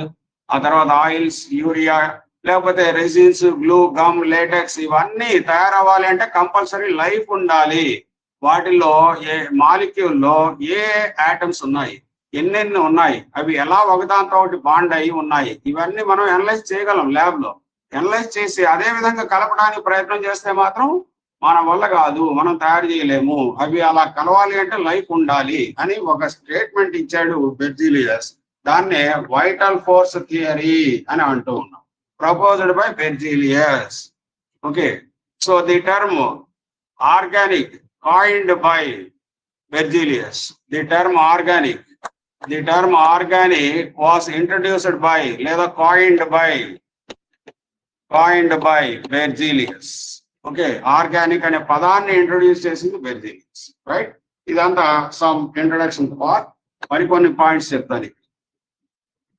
ఆ తర్వాత ఆయిల్స్, యూరియా, లేకపోతే రెసిన్స్, గ్లూ, గమ్, లేటెక్స్, ఇవన్నీ తయారవ్వాలి అంటే కంపల్సరీ లైఫ్ ఉండాలి. వాటిల్లో ఏ మాలిక్యూల్లో ఏ ఆటమ్స్ ఉన్నాయి, ఎన్నెన్ని ఉన్నాయి, అవి ఎలా ఒకదాంతో ఒకటి బాండ్ అయి ఉన్నాయి, ఇవన్నీ మనం అనలైజ్ చేయగలం ల్యాబ్ లో. అనలైజ్ చేసి అదే విధంగా కలపడానికి ప్రయత్నం చేస్తే మాత్రం మన వల్ల కాదు, మనం తయారు చేయలేము. అవి అలా కలవాలి అంటే లైఫ్ ఉండాలి అని ఒక స్టేట్మెంట్ ఇచ్చాడు బెర్జీలియస్. దాన్నే వైటల్ ఫోర్స్ థియరీ అని అంటూ ఉన్నాం. Proposed by Berzelius. Okay, so the term organic coined by Berzelius. The term organic was introduced by లేదా coined by Berzelius. Okay, organic అనే పదాన్ని ఇంట్రొడ్యూస్ చేసింది బెర్జీలియస్. రైట్, ఇదంతా సమ్ ఇంట్రొడక్షన్ పార్ట్. మరికొన్ని points చెప్తాను.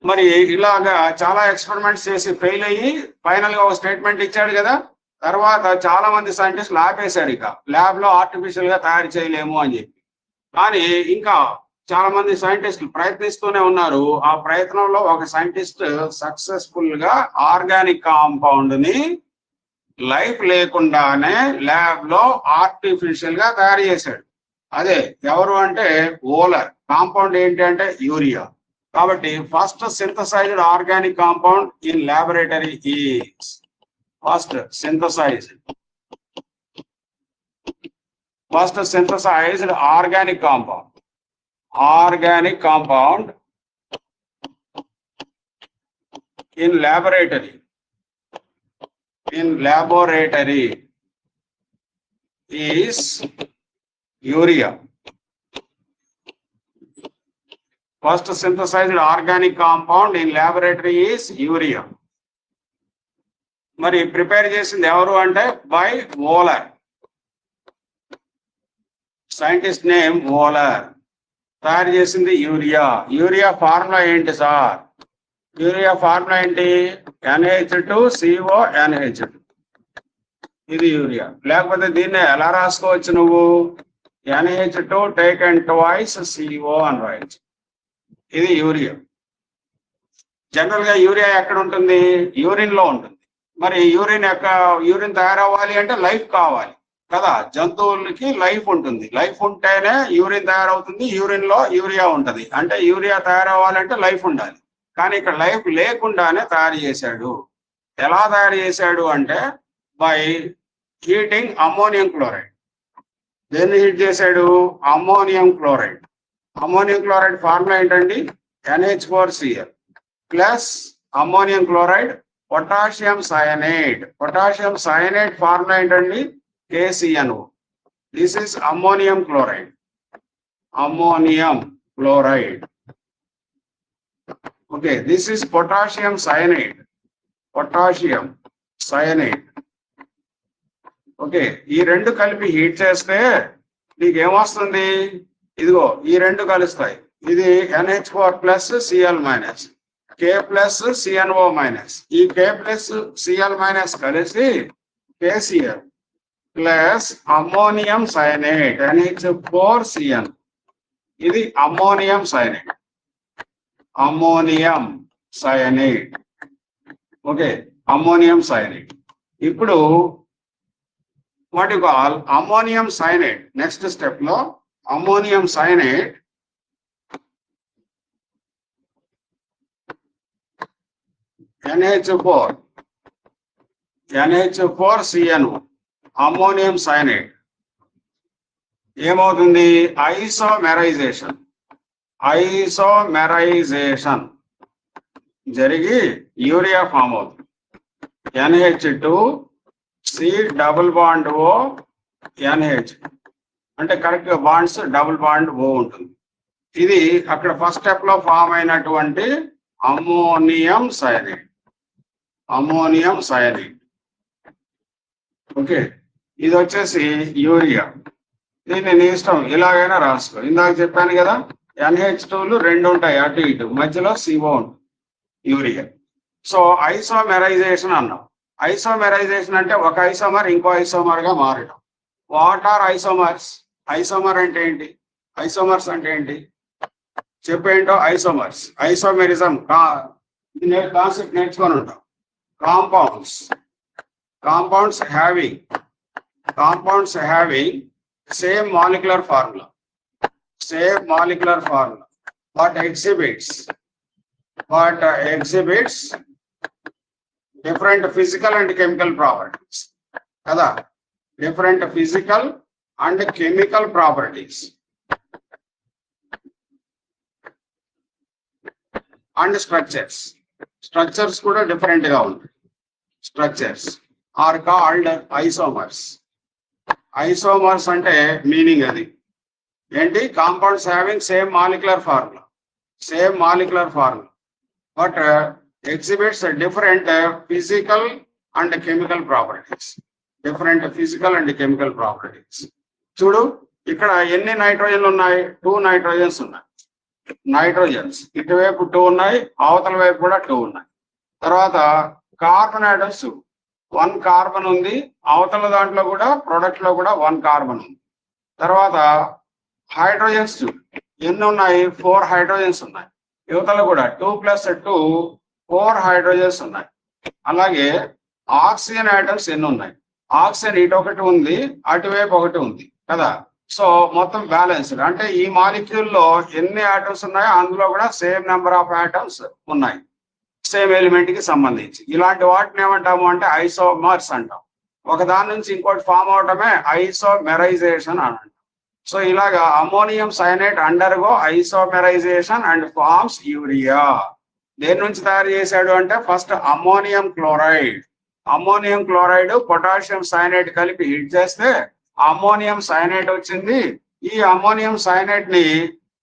మరి ఇలాగా చాలా ఎక్స్పెరిమెంట్స్ చేసి ఫెయిల్ అయ్యి ఫైనల్ గా ఒక స్టేట్మెంట్ ఇచ్చాడు కదా. తర్వాత చాలా మంది సైంటిస్టులు ఆపేశారు, ఇక ల్యాబ్ లో ఆర్టిఫిషియల్ గా తయారు చేయలేము అని చెప్పి. కానీ ఇంకా చాలా మంది సైంటిస్టులు ప్రయత్నిస్తూనే ఉన్నారు. ఆ ప్రయత్నంలో ఒక సైంటిస్ట్ సక్సెస్ఫుల్ గా ఆర్గానిక్ కాంపౌండ్ ని లైఫ్ లేకుండానే ల్యాబ్ లో ఆర్టిఫిషియల్ గా తయారు చేశాడు. అదే ఎవరు అంటే ఓలర్. కాంపౌండ్ ఏంటి అంటే యూరియా. కాబట్టి first synthesised organic compound in laboratory is first synthesised organic compound in laboratory is urea. First synthesized organic compound in laboratory is urea. మరి ప్రిపేర్ చేసింది ఎవరు అంటే by Wohler. Scientist name Wohler. తయారు చేసింది urea. Urea formula ఏంటి sir? Urea formula ఏంటి? NH2CO NH2. ఇది urea. లేకపోతే దీన్ని ఎలా రాసుకోవచ్చు నువ్వు? NH2 taken twice CO అని రాయొచ్చు. ఇది యూరియా. జనరల్ గా యూరియా ఎక్కడ ఉంటుంది? యూరిన్ లో ఉంటుంది. మరి యూరిన్ తయారవ్వాలి అంటే లైఫ్ కావాలి కదా. జంతువులకి లైఫ్ ఉంటుంది. లైఫ్ ఉంటేనే యూరిన్ తయారవుతుంది. యూరిన్ లో యూరియా ఉంటుంది. అంటే యూరియా తయారవ్వాలంటే లైఫ్ ఉండాలి. కానీ ఇక్కడ లైఫ్ లేకుండానే తయారు చేశాడు. ఎలా తయారు చేశాడు అంటే బై హీటింగ్ అమ్మోనియం క్లోరైడ్. దేన్ని హీట్ చేశాడు? Ammonium chloride. Ammonium chloride formula ఏంటండి? NH4Cl plus ammonium chloride potassium cyanide. Potassium cyanide formula ఏంటండి? KCNO. This is ammonium chloride. Okay, this is potassium cyanide. Okay, ఈ రెండు కలిపి హీట్ చేస్తే నీకు ఏమొస్తుంది? ఇదిగో ఈ రెండు కలుస్తాయి. ఇది NH4+Cl- K plus CNO minus. ఈ K ప్లస్ Cl మైనస్ కలిసి KCl plus ammonium cyanide NH4Cl. ఇది ammonium cyanide. Ammonium cyanide. Okay, ammonium cyanide. ఇప్పుడు what you call ammonium cyanide. Next step లో ammonium cyanide NH4 NH4CnO ammonium cyanide ఏమవుతుంది? Isomerization జరిగి urea form అవుతుంది. NH2C double bond O NH అంటే correct గా bonds double bond O ఉంటుంది. ఇది అక్కడ ఫస్ట్ స్టెప్ లో ఫామ్ అయినటువంటి అమ్మోనియం సైనైడ్. ఓకే, ఇది వచ్చేసి యూరియా. దీన్ని నీ ఇష్టం ఇలాగైనా రాసుకో. ఇందాక చెప్పాను కదా, NH2లు 2 ఉంటాయి అటు ఇటు, మధ్యలో CO ఉంటుంది, యూరియా. సో ఐసోమెరైజేషన్ అన్నాం. ఐసోమెరైజేషన్ అంటే ఒక ఐసోమర్ ఇంకో ఐసోమర్ గా మారడం. What are isomers? ఐసోమర్ అంటే ఏంటి? ఐసోమర్స్ అంటే ఏంటి చెప్పేంటో. ఐసోమెరిజం కాన్సెప్ట్ నేర్చుకొని ఉంటాం. Compounds having same molecular formula but exhibits different physical and chemical properties kada. Different physical and chemical properties and structures kuda different ga untayi. Structures are called isomers ante meaning adi enti compounds having same molecular formula but exhibits different physical and chemical properties. చూడు, ఇక్కడ ఎన్ని నైట్రోజన్లు ఉన్నాయి? 2 nitrogens ఉన్నాయి. ఇటువైపు 2 ఉన్నాయి, అవతల వైపు కూడా 2 ఉన్నాయి. తర్వాత కార్బన్ ఆటమ్స్ 1 కార్బన్ ఉంది, అవతల దాంట్లో కూడా ప్రొడక్ట్ లో కూడా 1 కార్బన్ ఉంది. తర్వాత హైడ్రోజన్స్ ఎన్ని ఉన్నాయి? 4 హైడ్రోజన్స్ ఉన్నాయి. యువతల కూడా 2 + 2 4 హైడ్రోజన్స్ ఉన్నాయి. అలాగే ఆక్సిజన్ ఆటమ్స్ ఎన్ని ఉన్నాయి? ఆక్సిజన్ ఇటు ఒకటి ఉంది, అటువైపు ఒకటి ఉంది కదా. సో మొత్తం బ్యాలెన్స్డ్ అంటే ఈ మాలిక్యూల్ లో ఎన్ని ఆటమ్స్ ఉన్నాయో అందులో కూడా సేమ్ నెంబర్ ఆఫ్ ఆటమ్స్ ఉన్నాయి, సేమ్ ఎలిమెంట్ కి సంబంధించి. ఇలాంటి వాటిని ఏమంటాము అంటే ఐసోమర్స్ అంటాం. ఒక దాని నుంచి ఇంకోటి ఫామ్ అవటమే ఐసోమెరైజేషన్ అని అంటాం. సో ఇలాగా ammonium cyanide undergo isomerisation and forms urea. దేని నుంచి తయారు చేశాడు అంటే first ammonium chloride potassium cyanide కలిపి హీట్ చేస్తే అమ్మోనియం సైనైడ్ వచ్చింది. ఈ అమ్మోనియం సైనైడ్ ని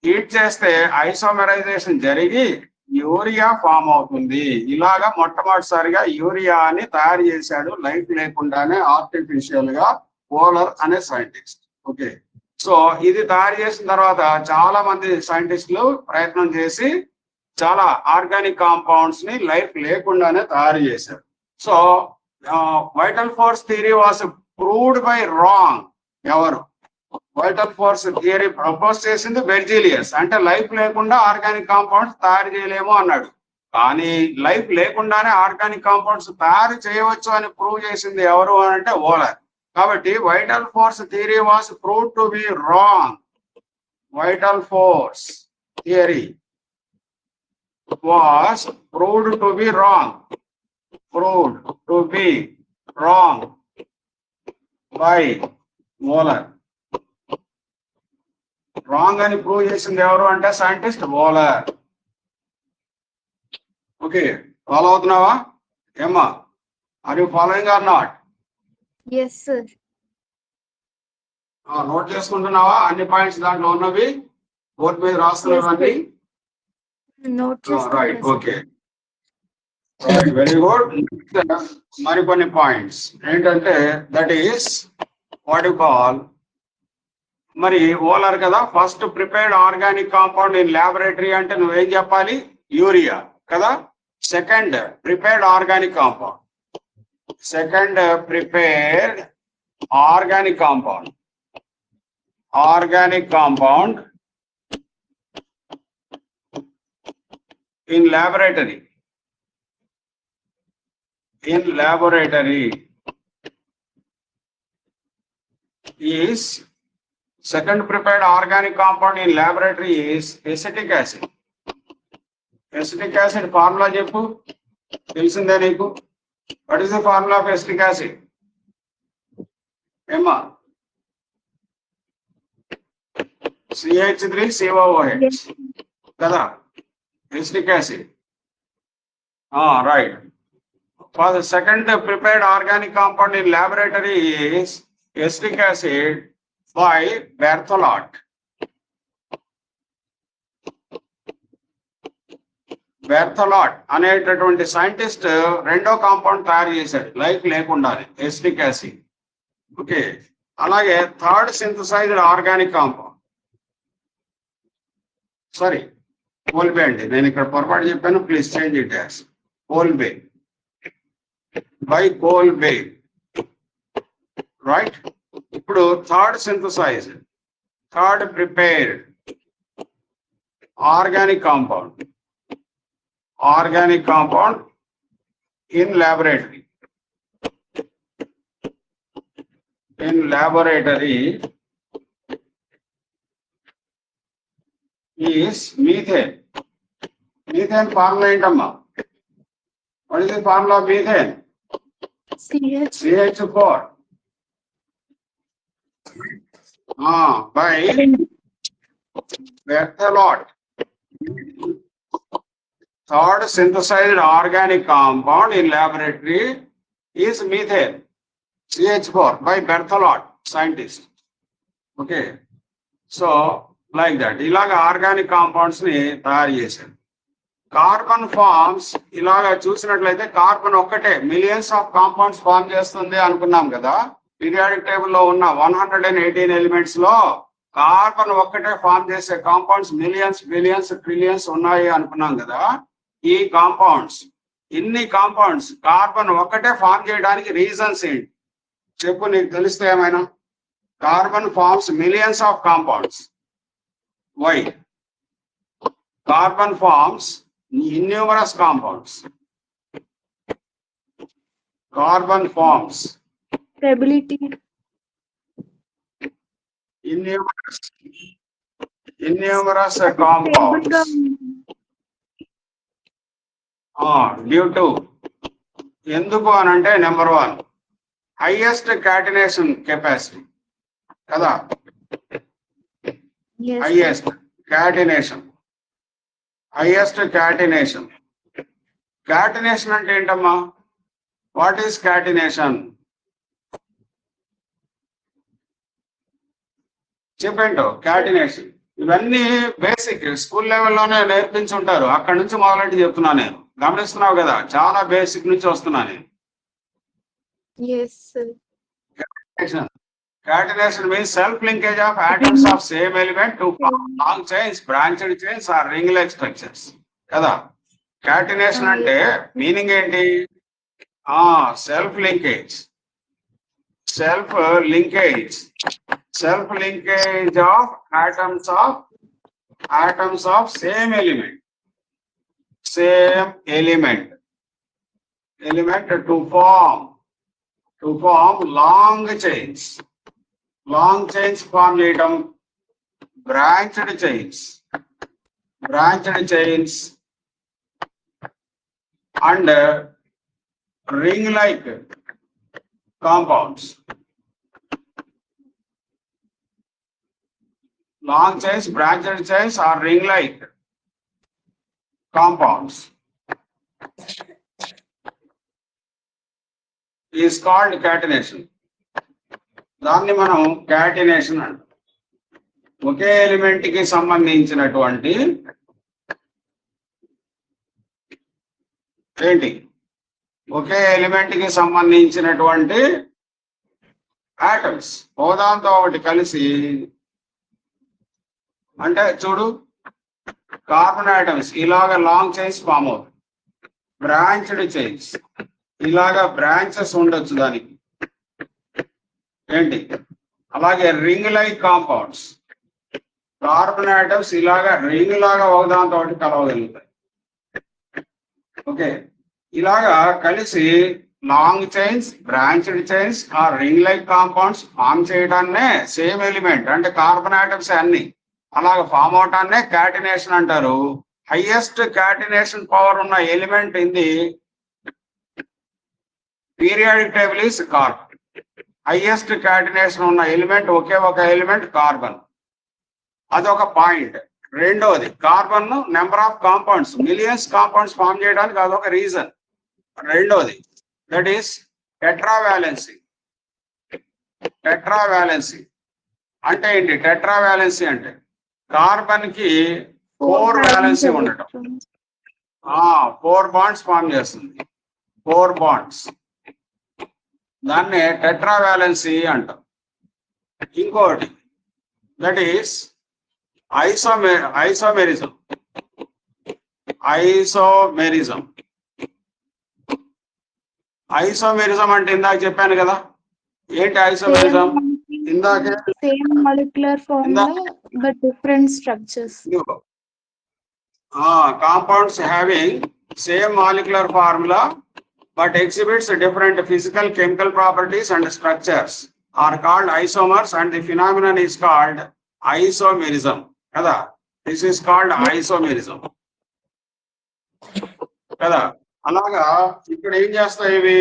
హీట్ చేస్తే ఐసోమెరైజేషన్ జరిగి యూరియా ఫామ్ అవుతుంది. ఇలాగా మొట్టమొదటిసారిగా యూరియాని తయారు చేశాడు లైఫ్ లేకుండానే ఆర్టిఫిషియల్ గా పోలర్ అనే సైంటిస్ట్. ఓకే, సో ఇది తయారు చేసిన తర్వాత చాలా మంది సైంటిస్టులు ప్రయత్నం చేసి చాలా ఆర్గానిక్ కాంపౌండ్స్ ని లైఫ్ లేకుండానే తయారు చేశారు. So vital force theory was proved by wrong. ఎవరు వైటల్ ఫోర్స్ థియరీ ప్రపోజ్ చేసింది? బెర్జీలియస్. అంటే లైఫ్ లేకుండా ఆర్గానిక్ కాంపౌండ్స్ తయారు చేయలేము అన్నాడు. కానీ లైఫ్ లేకుండానే ఆర్గానిక్ కాంపౌండ్స్ తయారు చేయవచ్చు అని ప్రూవ్ చేసింది ఎవరు అంటే ఓలర్. కాబట్టి vital force theory was proved to be wrong. Vital force theory was proved to be wrong by Wohler. Wrong అని ప్రూవ్ చేసింది ఎవరు అంటే సైంటిస్ట్ వోలర్. ఓకే, ఫాలో అవుతున్నావా ఏమ్మా? Are you following or not? Yes, sir. Note చేసుకుంటున్నావా అన్ని points దాంట్లో ఉన్నవి? బోర్డు మీద రాస్తున్నవన్నీ? Note right, okay, very good. మరికొన్ని పాయింట్స్ ఏంటంటే that is what you call, మరి ఓలర్ కదా first prepared organic compound in laboratory అంటే నువ్వేం చెప్పాలి? యూరియా కదా. Second prepared organic compound in laboratory is second prepared organic compound in laboratory is acetic acid. Acetic acid formula చెప్పు, తెలిసిందే నీకు? What is the formula of acetic acid? Emma, CH3COOH కదా acetic acid. Right. For the second prepared organic compound in laboratory is acetic acid by Berthelot. బెర్తలాట్ అనేటటువంటి scientist రెండో compound తయారు చేశాడు life లేకుండానే acetic acid. Okay, అలాగే third synthesized organic compound, sorry Kolbe అండి, నేను ఇక్కడ పొరపాటు చెప్పాను, please change it as Kolbe by Kolbe, right. ఇప్పుడు third synthesize, third prepared organic compound in laboratory is methane. Methane formula ఏంటమ్మా? What is the formula of methane? CH4 by Berthelot. Third synthesized organic compound in laboratory is methane, CH4 by Berthelot scientist. Okay, so like that, ఇలాగ organic compounds ని తయారు చేశారు. Carbon forms ఇలాగా చూసినట్లయితే carbon ఒక్కటే millions of compounds form చేస్తుంది అనుకున్నాం కదా. పీరియాడిక్ టేబుల్లో ఉన్న 118 ఎలిమెంట్స్ లో కార్బన్ ఒక్కటే ఫార్మ్ చేసే కాంపౌండ్స్ మిలియన్స్, బిలియన్స్, ట్రిలియన్స్ ఉన్నాయి అనుకున్నాం కదా. ఈ కాంపౌండ్స్, ఇన్ని కాంపౌండ్స్ కార్బన్ ఒక్కటే ఫార్మ్ చేయడానికి రీజన్స్ ఏంటి చెప్పు, నీకు తెలిస్తే ఏమైనా? Carbon forms millions of compounds. Why? Carbon forms innumerous compounds. Carbon forms stability, innumerous compounds. Due to ఎందుకు అని అంటే నెంబర్ 1 హైయెస్ట్ క్యాటినేషన్ కెపాసిటీ కదా. హైయెస్ట్ క్యాటినేషన్ అంటే ఏంటమ్మా? వాట్ ఈస్ క్యాటినేషన్ చెప్పండి. క్యాటినేషన్ ఇవన్నీ బేసిక్ స్కూల్ లెవెల్లోనే నేర్పించుంటారు, అక్కడి నుంచి మొదలెట్టి చెప్తున్నా నేను. గమనిస్తున్నావు కదా, చాలా బేసిక్ నుంచి వస్తున్నా నేను. Catenation means self-linkage of atoms of same element to form long chains, branched chains or ring-like structures. కదా catenation అంటే మీనింగ్ ఏంటి? self-linkage of atoms of same element to form long chains form చేయడం, branched chains and ring-like compounds. Long chains, branched chains or ring-like compounds is called catenation. దాన్ని మనం catenation అంటాం. ఒకే element కి సంబంధించినటువంటి ఏంటి? ఒకే ఎలిమెంట్ కి సంబంధించినటువంటి ఆటమ్స్ ఒకదాంతో ఒకటి కలిసి, అంటే చూడు కార్బన్ ఆటమ్స్ ఇలాగ లాంగ్ చైన్స్ ఫామ్ అవుతాయి, బ్రాంచ్డ్ చైన్స్ ఇలాగా బ్రాంచెస్ ఉండొచ్చు దానికి ఏంటి. అలాగే ring like compounds, carbon atoms ఇలాగా రింగ్ లాగా ఒకదాంతో ఒకటి కలవగలుగుతాయి. ఓకే, ఇలాగా కలిసి లాంగ్ చైన్స్, బ్రాంచ్డ్ చైన్స్ ఆ రింగ్ లైక్ కాంపౌండ్స్ ఫామ్ చేయడాన్నే సేమ్ ఎలిమెంట్ అంటే కార్బన్ ఆటమ్స్ అన్ని అలాగ ఫామ్ అవటాన్నే క్యాటినేషన్ అంటారు. హైయెస్ట్ క్యాటినేషన్ పవర్ ఉన్న element in the periodic table is carbon. Highest catenation ఉన్న ఎలిమెంట్ ఒకే ఒక ఎలిమెంట్ కార్బన్, అదొక పాయింట్. రెండోది carbon number of compounds, millions compounds form చేయడానికి అదొక రీజన్. రెండోది దట్ ఈస్ టెట్రావాలెన్సీ. టెట్రావాలెన్సీ అంటే ఏంటి? టెట్రావాలెన్సీ అంటే కార్బన్ కి 4 వ్యాలెన్సీ ఉండటం. 4 బాండ్స్ ఫామ్ చేస్తుంది. 4 బాండ్స్, దాన్నే టెట్రావాలెన్సీ అంటాం. ఇంకోటి that is isomerism. Isomerism isomerism అంటే ఇందాక చెప్పాను కదా. ఏంటి ఐసోమెరిజం? ఇందాకే same molecular formula but different structures. Compounds having same molecular formula but exhibits different physical, chemical properties and structures are called isomers, and the phenomenon is called isomerism. Kada, this is called isomerism. Kada, అలాగా ఇక్కడ ఏం చేస్తాయి? ఇవి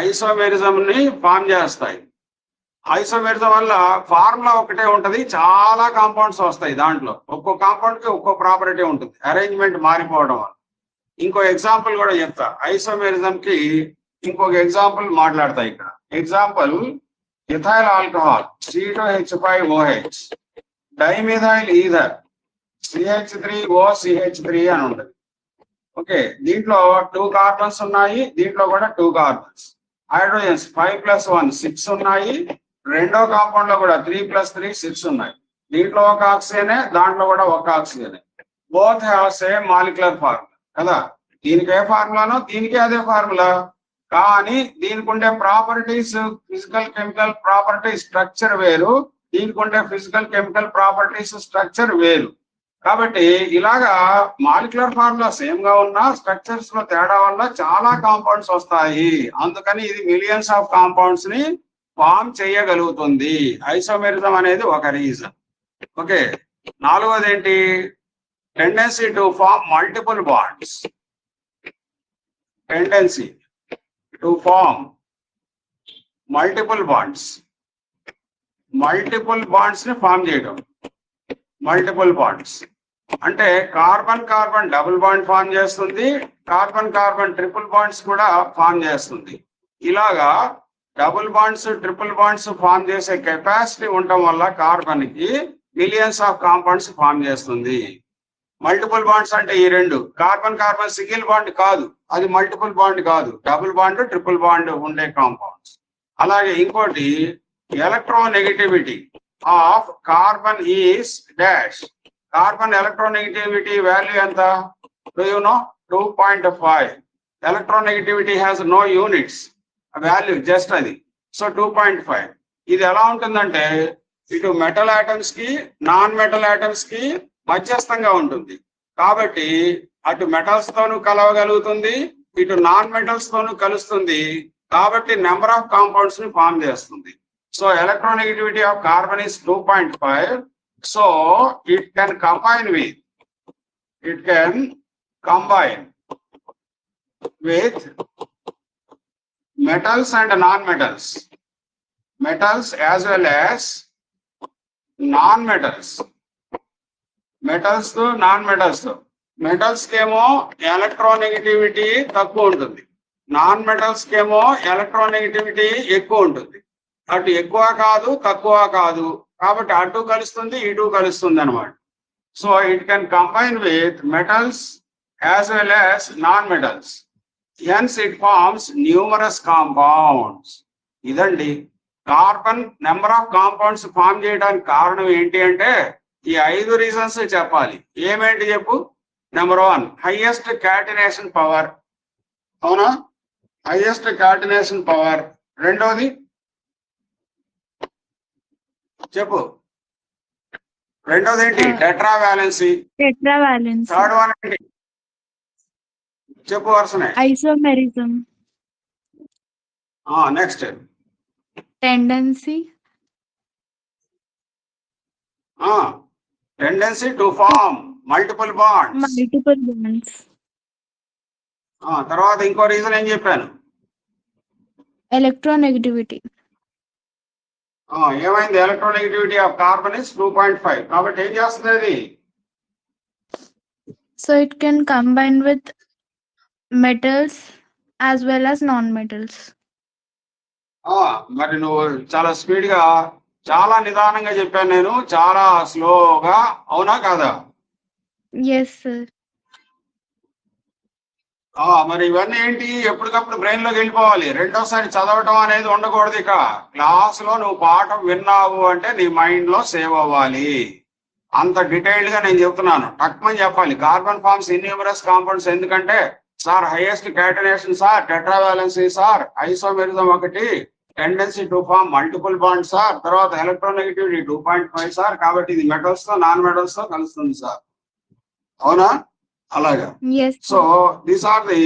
isomerism ని form చేస్తాయి. Isomerism వల్ల formula ఒకటే ఉంటది, చాలా కాంపౌండ్స్ వస్తాయి. దాంట్లో ఒక్కో కాంపౌండ్ కి ఒక్కో ప్రాపర్టీ ఉంటుంది, అరేంజ్మెంట్ మారిపోవడం వల్ల. ఇంకో ఎగ్జాంపుల్ కూడా చెప్తా. ఐసోమెరిజం కి ఇంకొక ఎగ్జాంపుల్ మాట్లాడతా ఇక్కడ. Example ethyl alcohol C2H5OH, dimethyl ether CH3OCH3 అని ఉంటుంది. ఓకే, దీంట్లో 2 కార్బన్స్ ఉన్నాయి, దీంట్లో కూడా 2 కార్బన్స్. హైడ్రోజన్స్ 5+1 6 ఉన్నాయి. రెండో కాంపౌండ్ లో కూడా 3+3 6 ఉన్నాయి. దీంట్లో ఒక ఆక్సిజనే, దాంట్లో కూడా ఒక ఆక్సిజనే. Both have same molecular formula కదా. దీనికి ఏ ఫార్ములానో దీనికి అదే ఫార్ములా, కానీ దీనికి ఉండే properties, physical chemical properties, structure వేరు. దీనికి ఉండే ఫిజికల్ కెమికల్ ప్రాపర్టీస్, స్ట్రక్చర్ వేరు. కాబట్టి ఇలాగా మాలిక్యులర్ ఫార్ములా సేమ్ గా ఉన్న స్ట్రక్చర్స్ లో తేడా వల్ల చాలా కాంపౌండ్స్ వస్తాయి. అందుకని ఇది మిలియన్స్ ఆఫ్ కాంపౌండ్స్ ని ఫామ్ చేయగలుగుతుంది. ఐసోమెరిజం అనేది ఒక రీజన్. ఓకే, నాలుగోది ఏంటి? Tendency to form multiple bonds. Tendency to form multiple bonds. Multiple bonds ని ఫామ్ చేయడం. మల్టిపుల్ బాండ్స్ అంటే carbon carbon double bond form చేస్తుంది, కార్బన్ కార్బన్ ట్రిపుల్ బాండ్స్ కూడా ఫామ్ చేస్తుంది. ఇలాగా double bonds, triple bonds form చేసే కెపాసిటీ ఉండటం వల్ల కార్బన్ కి మిలియన్స్ ఆఫ్ కాంపౌండ్స్ ఫామ్ చేస్తుంది. మల్టిపుల్ బాండ్స్ అంటే ఈ రెండు, కార్బన్ కార్బన్ సింగిల్ బాండ్ కాదు, అది మల్టిపుల్ బాండ్ కాదు, డబుల్ బాండ్, ట్రిపుల్ బాండ్ ఉండే కాంపౌండ్స్. అలాగే ఇంకోటి electronegativity of carbon is dash. Carbon electronegativity value ఎంత? Do you know? 2.5. Electronegativity has no units, value just అది. సో 2.5. ఇది ఎలా ఉంటుందంటే ఇటు మెటల్ ఆటమ్స్ కి, నాన్ మెటల్ ఆటమ్స్ కి మధ్యస్థంగా ఉంటుంది. కాబట్టి అటు మెటల్స్ తోనూ కలవగలుగుతుంది, ఇటు నాన్ మెటల్స్ తోనూ కలుస్తుంది. కాబట్టి నెంబర్ ఆఫ్ కాంపౌండ్స్ ని ఫామ్ చేస్తుంది. So electronegativity of carbon is 2.5. So it can combine with metals and non-metals, metals as well as non-metals, metals to non-metals. Metals కేమో ఎలక్ట్రోనెగటివిటీ తక్కువ ఉంటుంది, నాన్ మెటల్స్ కేమో electronegativity ఎక్కువ ఉంటుంది. అటు ఎక్కువ కాదు, తక్కువ కాదు, కాబట్టి అటు కలుస్తుంది, ఇటు కలుస్తుంది అనమాట. So it can combine with metals as well as non metals. Hence it forms numerous compounds. ఇదండి carbon number of compounds form చేయడానికి కారణం ఏంటి అంటే ఈ 5 రీజన్స్ చెప్పాలి. ఏమేంటి చెప్పు? Number 1 highest catenation power. అవునా? Highest catenation power. రెండోది చెప్పు. రెండోది ఏంటి? టెట్రావాలెన్సీ. టెట్రావాలెన్సీ. థర్డ్ వన్ ఏంటి? చెప్పు వరుసనే. Isomerism. Next. Tendency. Tendency to form multiple bonds. Multiple bonds. తర్వాత ఇంకో రీజన్ ఏం చెప్పాను? Electronegativity. ఏమైంది? Electronegativity of carbon is 2.5. కాబట్టి ఏం చేస్తుంది అది? So it can combine with metals as well as non-metals. మరి నువ్వు చాలా స్పీడ్ గా, చాలా నిదానంగా చెప్పాను నేను, చాలా స్లోగా, అవునా కాదా? Yes, sir. మరి ఇవన్నీ ఏంటి, ఎప్పటికప్పుడు బ్రెయిన్ లోకి వెళ్ళిపోవాలి. రెండోసారి చదవటం అనేది ఉండకూడదు. ఇక క్లాస్ లో నువ్వు పాఠం విన్నావు అంటే నీ మైండ్ లో సేవ్ అవ్వాలి. అంత డీటెయిల్డ్ గా నేను చెప్తున్నాను. టక్మని చెప్పాలి. Carbon forms innumerous compounds. ఎందుకంటే sir highest catenation sir, tetravalency sir, isomerism ఒకటి, tendency to form multiple bond sir, తర్వాత ఎలక్ట్రోనెగటివిటీ 2.5 సార్. కాబట్టి ఇది మెటల్స్ తో నాన్ మెటల్స్ తో కలుస్తుంది సార్, అవునా? అలాగా. Yes. So these are the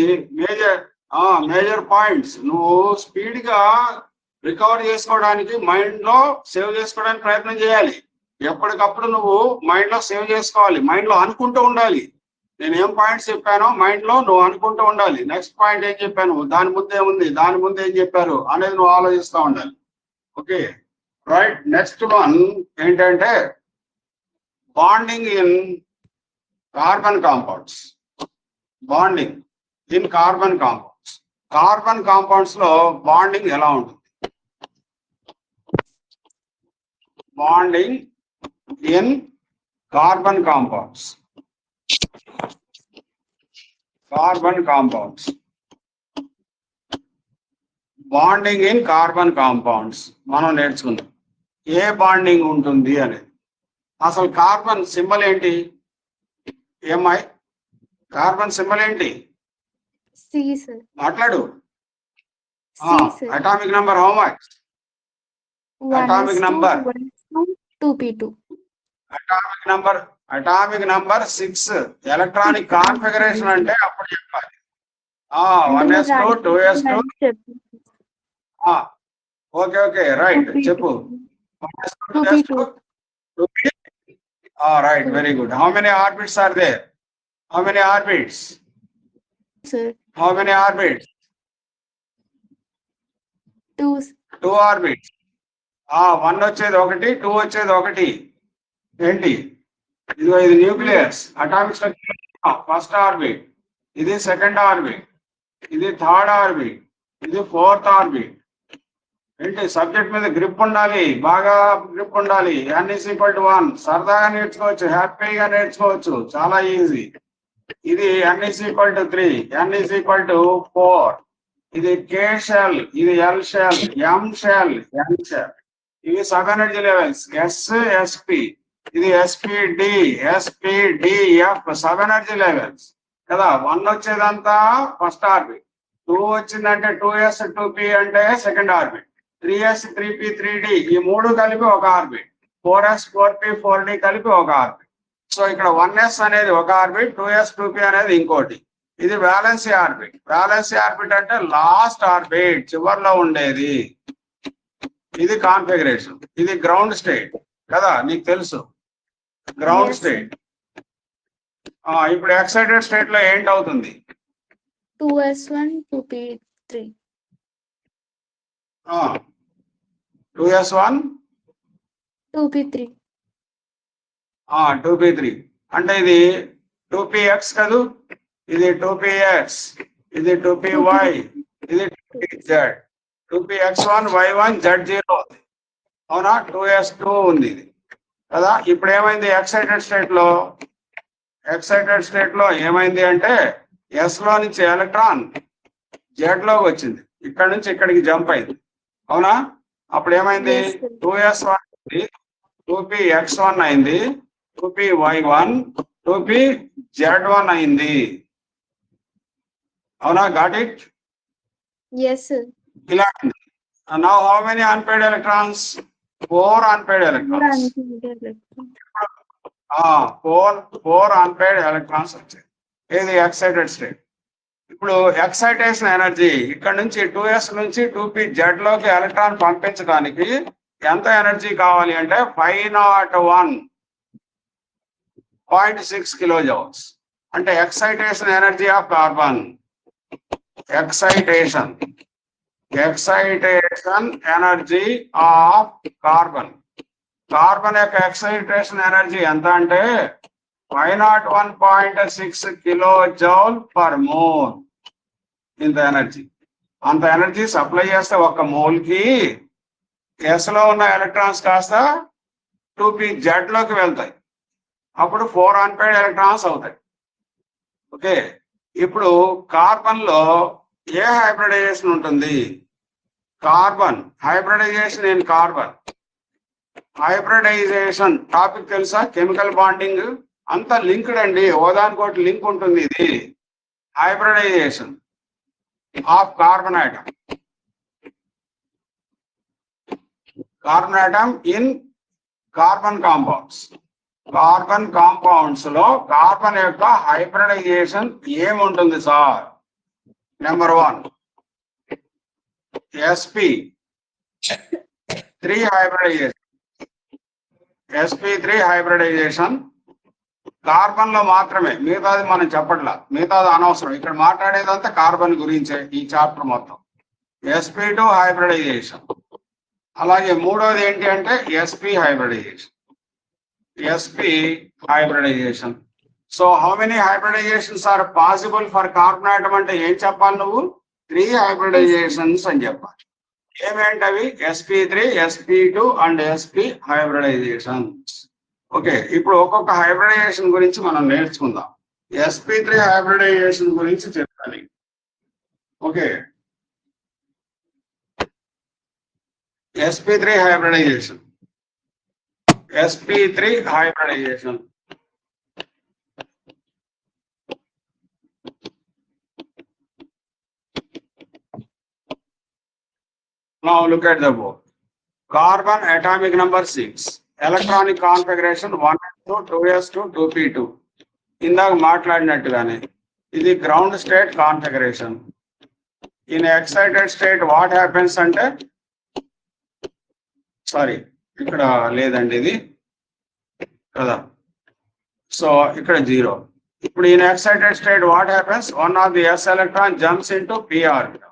major points. నువ్వు స్పీడ్ గా రికవర్ చేసుకోవడానికి, మైండ్ లో సేవ్ చేసుకోవడానికి ప్రయత్నం చేయాలి. ఎప్పటికప్పుడు నువ్వు మైండ్ లో సేవ్ చేసుకోవాలి, మైండ్ లో అనుకుంటూ ఉండాలి. నేను ఏం పాయింట్స్ చెప్పానో మైండ్ లో నువ్వు అనుకుంటూ ఉండాలి. నెక్స్ట్ పాయింట్ ఏం చెప్పాను, దాని ముందే ఉంది, దాని ముందు ఏం చెప్పారు అనేది నువ్వు ఆలోచిస్తూ ఉండాలి. Okay right. నెక్స్ట్ వన్ ఏంటంటే bonding in carbon compounds. Bonding in carbon compounds. Carbon compounds లో బాండింగ్ ఎలా ఉంటుంది? Bonding in carbon compounds. Carbon compounds. Bonding in carbon compounds మనం నేర్చుకుందాం. ఏ బాండింగ్ ఉంటుంది అనేది. అసలు కార్బన్ సింబల్ ఏంటి? ఏమై కార్బన్ సింబల్ ఏంటి? C, sir. మాట్లాడు. C, sir. Atomic number how much? Atomic number. 2p2. Atomic number 6. Electronic configuration అంటే అప్పుడు చెప్పాలి. 1s2 2s2. ఓకే రైట్, చెప్పు. 2p2. Right, very good. How many orbits are there? How many orbits? Sir. How many orbits? 2. 2 orbits. 1 వచ్చేది ఒకటి, 2 వచ్చేది ఒకటి. ఏంటి? ఇదిగో ఇది nucleus. Atomic structure first orbit, ఇది సెకండ్ ఆర్బిట్, ఇది థర్డ్ ఆర్బిట్, ఇది ఫోర్త్ ఆర్బిట్. ఏంటి? సబ్జెక్ట్ మీద గ్రిప్ ఉండాలి, బాగా గ్రిప్ ఉండాలి. n=1. సరదాగా నేర్చుకోవచ్చు, హ్యాపీగా నేర్చుకోవచ్చు, చాలా ఈజీ. ఇది n=3, n=4. ఇది K షెల్, ఇది L shell, M shell, N shell. ఇవి సబ్ ఎనర్జీ లెవెల్స్. SP. ఇది SPD, SPDF sub energy levels కదా. 1 వచ్చేదంతా ఫస్ట్ ఆర్బిట్, 2 వచ్చిందంటే 2s 2p అంటే second orbit, 3s 3p 3d ఈ 3 కలిపి ఒక ఆర్బిట్, 4s 4p 4d కలిపి ఒక ఆర్బిట్. సో ఇక్కడ 1s అనేది ఒక ఆర్బిట్, 2s 2p అనేది ఇంకోటి. ఇది వ్యాలెన్సీ ఆర్బిట్. వ్యాలెన్సీ ఆర్బిట్ అంటే లాస్ట్ ఆర్బిట్, చివర్లో ఉండేది. ఇది కాన్ఫిగరేషన్. ఇది గ్రౌండ్ స్టేట్ కదా, నీకు తెలుసు గ్రౌండ్ స్టేట్. ఇప్పుడు ఎక్సైటెడ్ స్టేట్ లో ఏంటి అవుతుంది? 2s1 2p3. 2s1 2p3. 2p3 అంటే ఇది 2px కదూ, ఇది 2px, ఇది 2py, ఇది 2pz, 2px1 y1 z0 ఉంది, అవునా? 2s2 ఉంది ఇది కదా. ఇప్పుడు ఏమైంది? ఎక్సైటెడ్ స్టేట్ లో ఏమైంది అంటే ఎస్ లో నుంచి ఎలక్ట్రాన్ జెడ్ లోకి వచ్చింది, ఇక్కడ నుంచి ఇక్కడికి జంప్ అయింది, అవునా? అప్పుడు ఏమైంది? 2s1 అయింది, 2px1 అయింది, 2py1, 2pz1 అయింది, అవునా? Got it? Yes, sir. ఇలా now how many unpaired electrons? 4 unpaired electrons. 4 unpaired electrons వచ్చాయి. ఇది ఎక్సైటెడ్ స్టేట్. ఇప్పుడు ఎక్సైటేషన్ ఎనర్జీ ఇక్కడ నుంచి 2s నుంచి 2p లోకి ఎలక్ట్రాన్ పంపించడానికి ఎంత ఎనర్జీ కావాలి అంటే 501.6 కిలోజౌల్స్. అంటే excitation energy of carbon, excitation energy of carbon. Carbon యొక్క ఎక్సైటేషన్ ఎనర్జీ ఎంత అంటే 501.6 కిలోజౌల్ పర్ మోల్. ఇంత ఎనర్జీ, అంత ఎనర్జీ సప్లై చేస్తే ఒక మోల్ కి S లో ఉన్న ఎలక్ట్రాన్స్ కాస్త 2p లోకి వెళ్తాయి. అప్పుడు 4 అన్పేర్డ్ ఎలక్ట్రాన్స్ అవుతాయి. ఓకే, ఇప్పుడు కార్బన్ లో ఏ హైబ్రిడైజేషన్ ఉంటుంది? Carbon hybridisation in carbon. Hybridisation topic తెలుసా? కెమికల్ బాండింగ్ అంతా లింక్డ్ అండి, ఓదానికోటి లింక్ ఉంటుంది. ఇది hybridisation of carbon atom. Carbon atom in carbon compounds. Carbon compounds లో కార్బన్ యొక్క హైబ్రిడైజేషన్ ఏముంటుంది sir? Number 1 sp3 hybridisation. sp3 hybridisation carbon లో మాత్రమే, మిగతాది మనం చెప్పట్లా, మిగతాది అనవసరం. ఇక్కడ మాట్లాడేదంతా కార్బన్ గురించే ఈ చాప్టర్ మొత్తం. sp2 hybridisation. అలాగే మూడోది ఏంటి అంటే sp hybridization. sp hybridization. So how many hybridizations are possible for carbon atom అంటే ఏం చెప్పాలి నువ్వు? 3 హైబ్రిడైజేషన్స్ అని చెప్పాలి. ఏమేంటవి? sp3, sp2 and sp hybridizations. Okay, ఇప్పుడు ఒక్కొక్క హైబ్రిడైజేషన్ గురించి మనం నేర్చుకుందాం. sp3 హైబ్రిడైజేషన్ గురించి చెప్పాలి. ఓకే, sp3 hybridisation. sp3 hybridisation. Now look at the board. Carbon atomic number 6. Electronic configuration 1s2, 2s2, 2p2. ఇందాక మాట్లాడినట్టుగానే ఇది ground state configuration. In excited state what happens అంటే, సారీ ఇక్కడ లేదండి ఇది కదా, సో ఇక్కడ 0. ఇప్పుడు in excited state what happens? One of the s electron jumps into p orbital.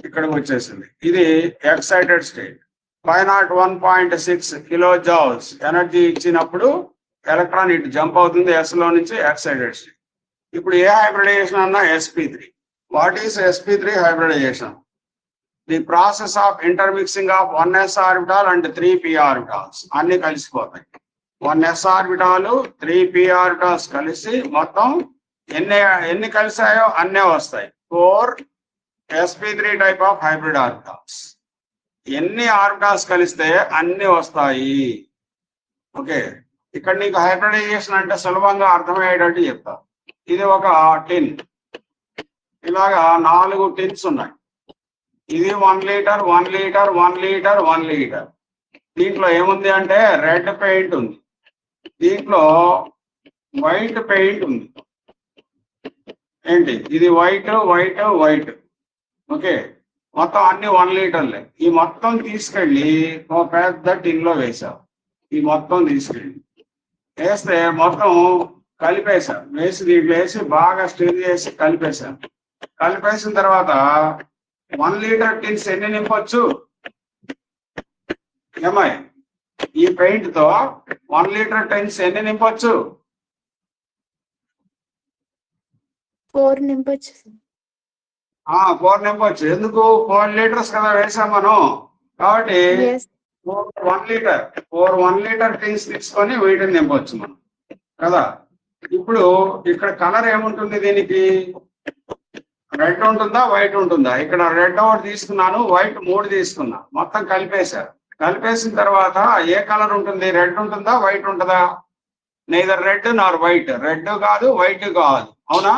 ఇక్కడికి వచ్చేసింది. ఇది ఎక్సైటెడ్ స్టేట్. 501.6 కిలోజౌల్స్ ఎనర్జీ ఇచ్చినప్పుడు ఎలక్ట్రాన్ ఇటు జంప్ అవుతుంది S లో నుంచి ఎక్సైటెడ్ స్టేట్. ఇప్పుడు ఏ హైబ్రిడైజేషన్ అన్నా sp3. What is sp3 hybridisation? The process of intermixing of 1s orbital and 3p orbitals అన్ని కలిసిపోతాయి. 1s ఆర్బిటాలు 3p ఆర్బిటాల్స్ కలిసి మొత్తం ఎన్ని కలిసాయో అన్నే వస్తాయి. 4 sp3 type of hybrid orbitals. ఎన్ని ఆర్బిటాల్స్ కలిస్తే అన్ని వస్తాయి. ఓకే, ఇక్కడ నీకు హైబ్రిడైజేషన్ అంటే సులభంగా అర్థమయ్యేటట్టు చెప్తా. ఇది ఒక టిన్, ఇలాగా 4 టిన్స్ ఉన్నాయి. ఇది 1 లీటర్, 1 లీటర్, 1 లీటర్, 1 లీటర్. దీంట్లో ఏముంది అంటే రెడ్ పెయింట్ ఉంది, దీంట్లో వైట్ పెయింట్ ఉంది. ఏంటి ఇది? White white white. ఓకే, మొత్తం అన్ని 1 లీటర్లే. ఈ మొత్తం తీసుకెళ్ళి ఒక పెద్ద టిన్ లో వేసావు. ఈ మొత్తం తీసుకెళ్ళి వేస్తే మొత్తం కలిపేశాం. వేసి దీంట్లో వేసి బాగా స్టిర్ చేసి కలిపేశాం. కలిపేసిన తర్వాత 1 లీటర్ టిన్స్ ఎన్ని నింపొచ్చు? ఏమై ఈ పెయింట్ తో 1 లీటర్ టిన్స్ ఎన్ని నింపొచ్చు? 4 నింపొచ్చు. 4 నింపొచ్చు. ఎందుకు? 4 లీటర్స్ కదా వేసాం మనం, కాబట్టి 1 లీటర్ టిన్స్ తీసుకొని వీటిని నింపొచ్చు మనం కదా. ఇప్పుడు ఇక్కడ కలర్ ఏముంటుంది? దీనికి రెడ్ ఉంటుందా వైట్ ఉంటుందా? ఇక్కడ రెడ్ ఒకటి తీసుకున్నాను, వైట్ 3 తీసుకున్నా, మొత్తం కలిపేశారు. కలిపేసిన తర్వాత ఏ కలర్ ఉంటుంది? రెడ్ ఉంటుందా వైట్ ఉంటుందా? నెయిదర్ రెడ్ నార్ వైట్. రెడ్ కాదు వైట్ కాదు, అవునా?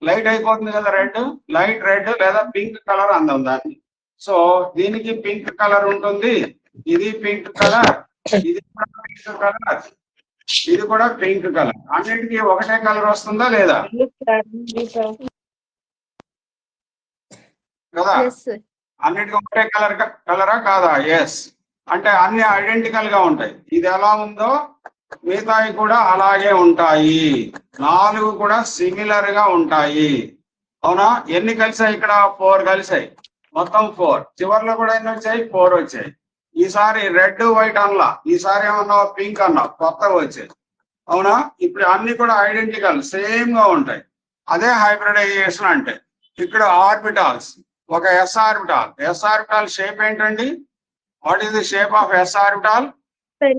లైట్ అయిపోతుంది కదా రెడ్, లైట్ రెడ్ లేదా పింక్ కలర్ అందం దాన్ని. సో దీనికి పింక్ కలర్ ఉంటుంది, ఇది పింక్ కలర్, ఇది కూడా పింక్ కలర్, ఇది కూడా పింక్ కలర్. అన్నిటికీ ఒకటే కలర్ వస్తుందా లేదా? కదా, Yes, sir. అన్నిటికీ ఒకటే కలరా కాదా? ఎస్. అంటే అన్ని ఐడెంటికల్ గా ఉంటాయి. ఇది ఎలా ఉందో మిగతాయి కూడా అలాగే ఉంటాయి. 4 కూడా సిమిలర్ గా ఉంటాయి. అవునా? ఎన్ని కలిసాయి ఇక్కడ? 4 కలిసాయి. మొత్తం 4. చివర్లో కూడా ఎన్ని వచ్చాయి? 4 వచ్చాయి. ఈసారి రెడ్ వైట్ అన్నా, ఈసారి ఏమన్నావు? పింక్ అన్నా, కొత్తగా వచ్చాయి. అవునా? ఇప్పుడు అన్ని కూడా ఐడెంటికల్ సేమ్ గా ఉంటాయి. అదే హైబ్రిడైజేషన్ అంటే. ఇక్కడ ఆర్బిటాల్స్, ఒక S orbital. S orbital shape ఏంటండి? What is the shape of S orbital?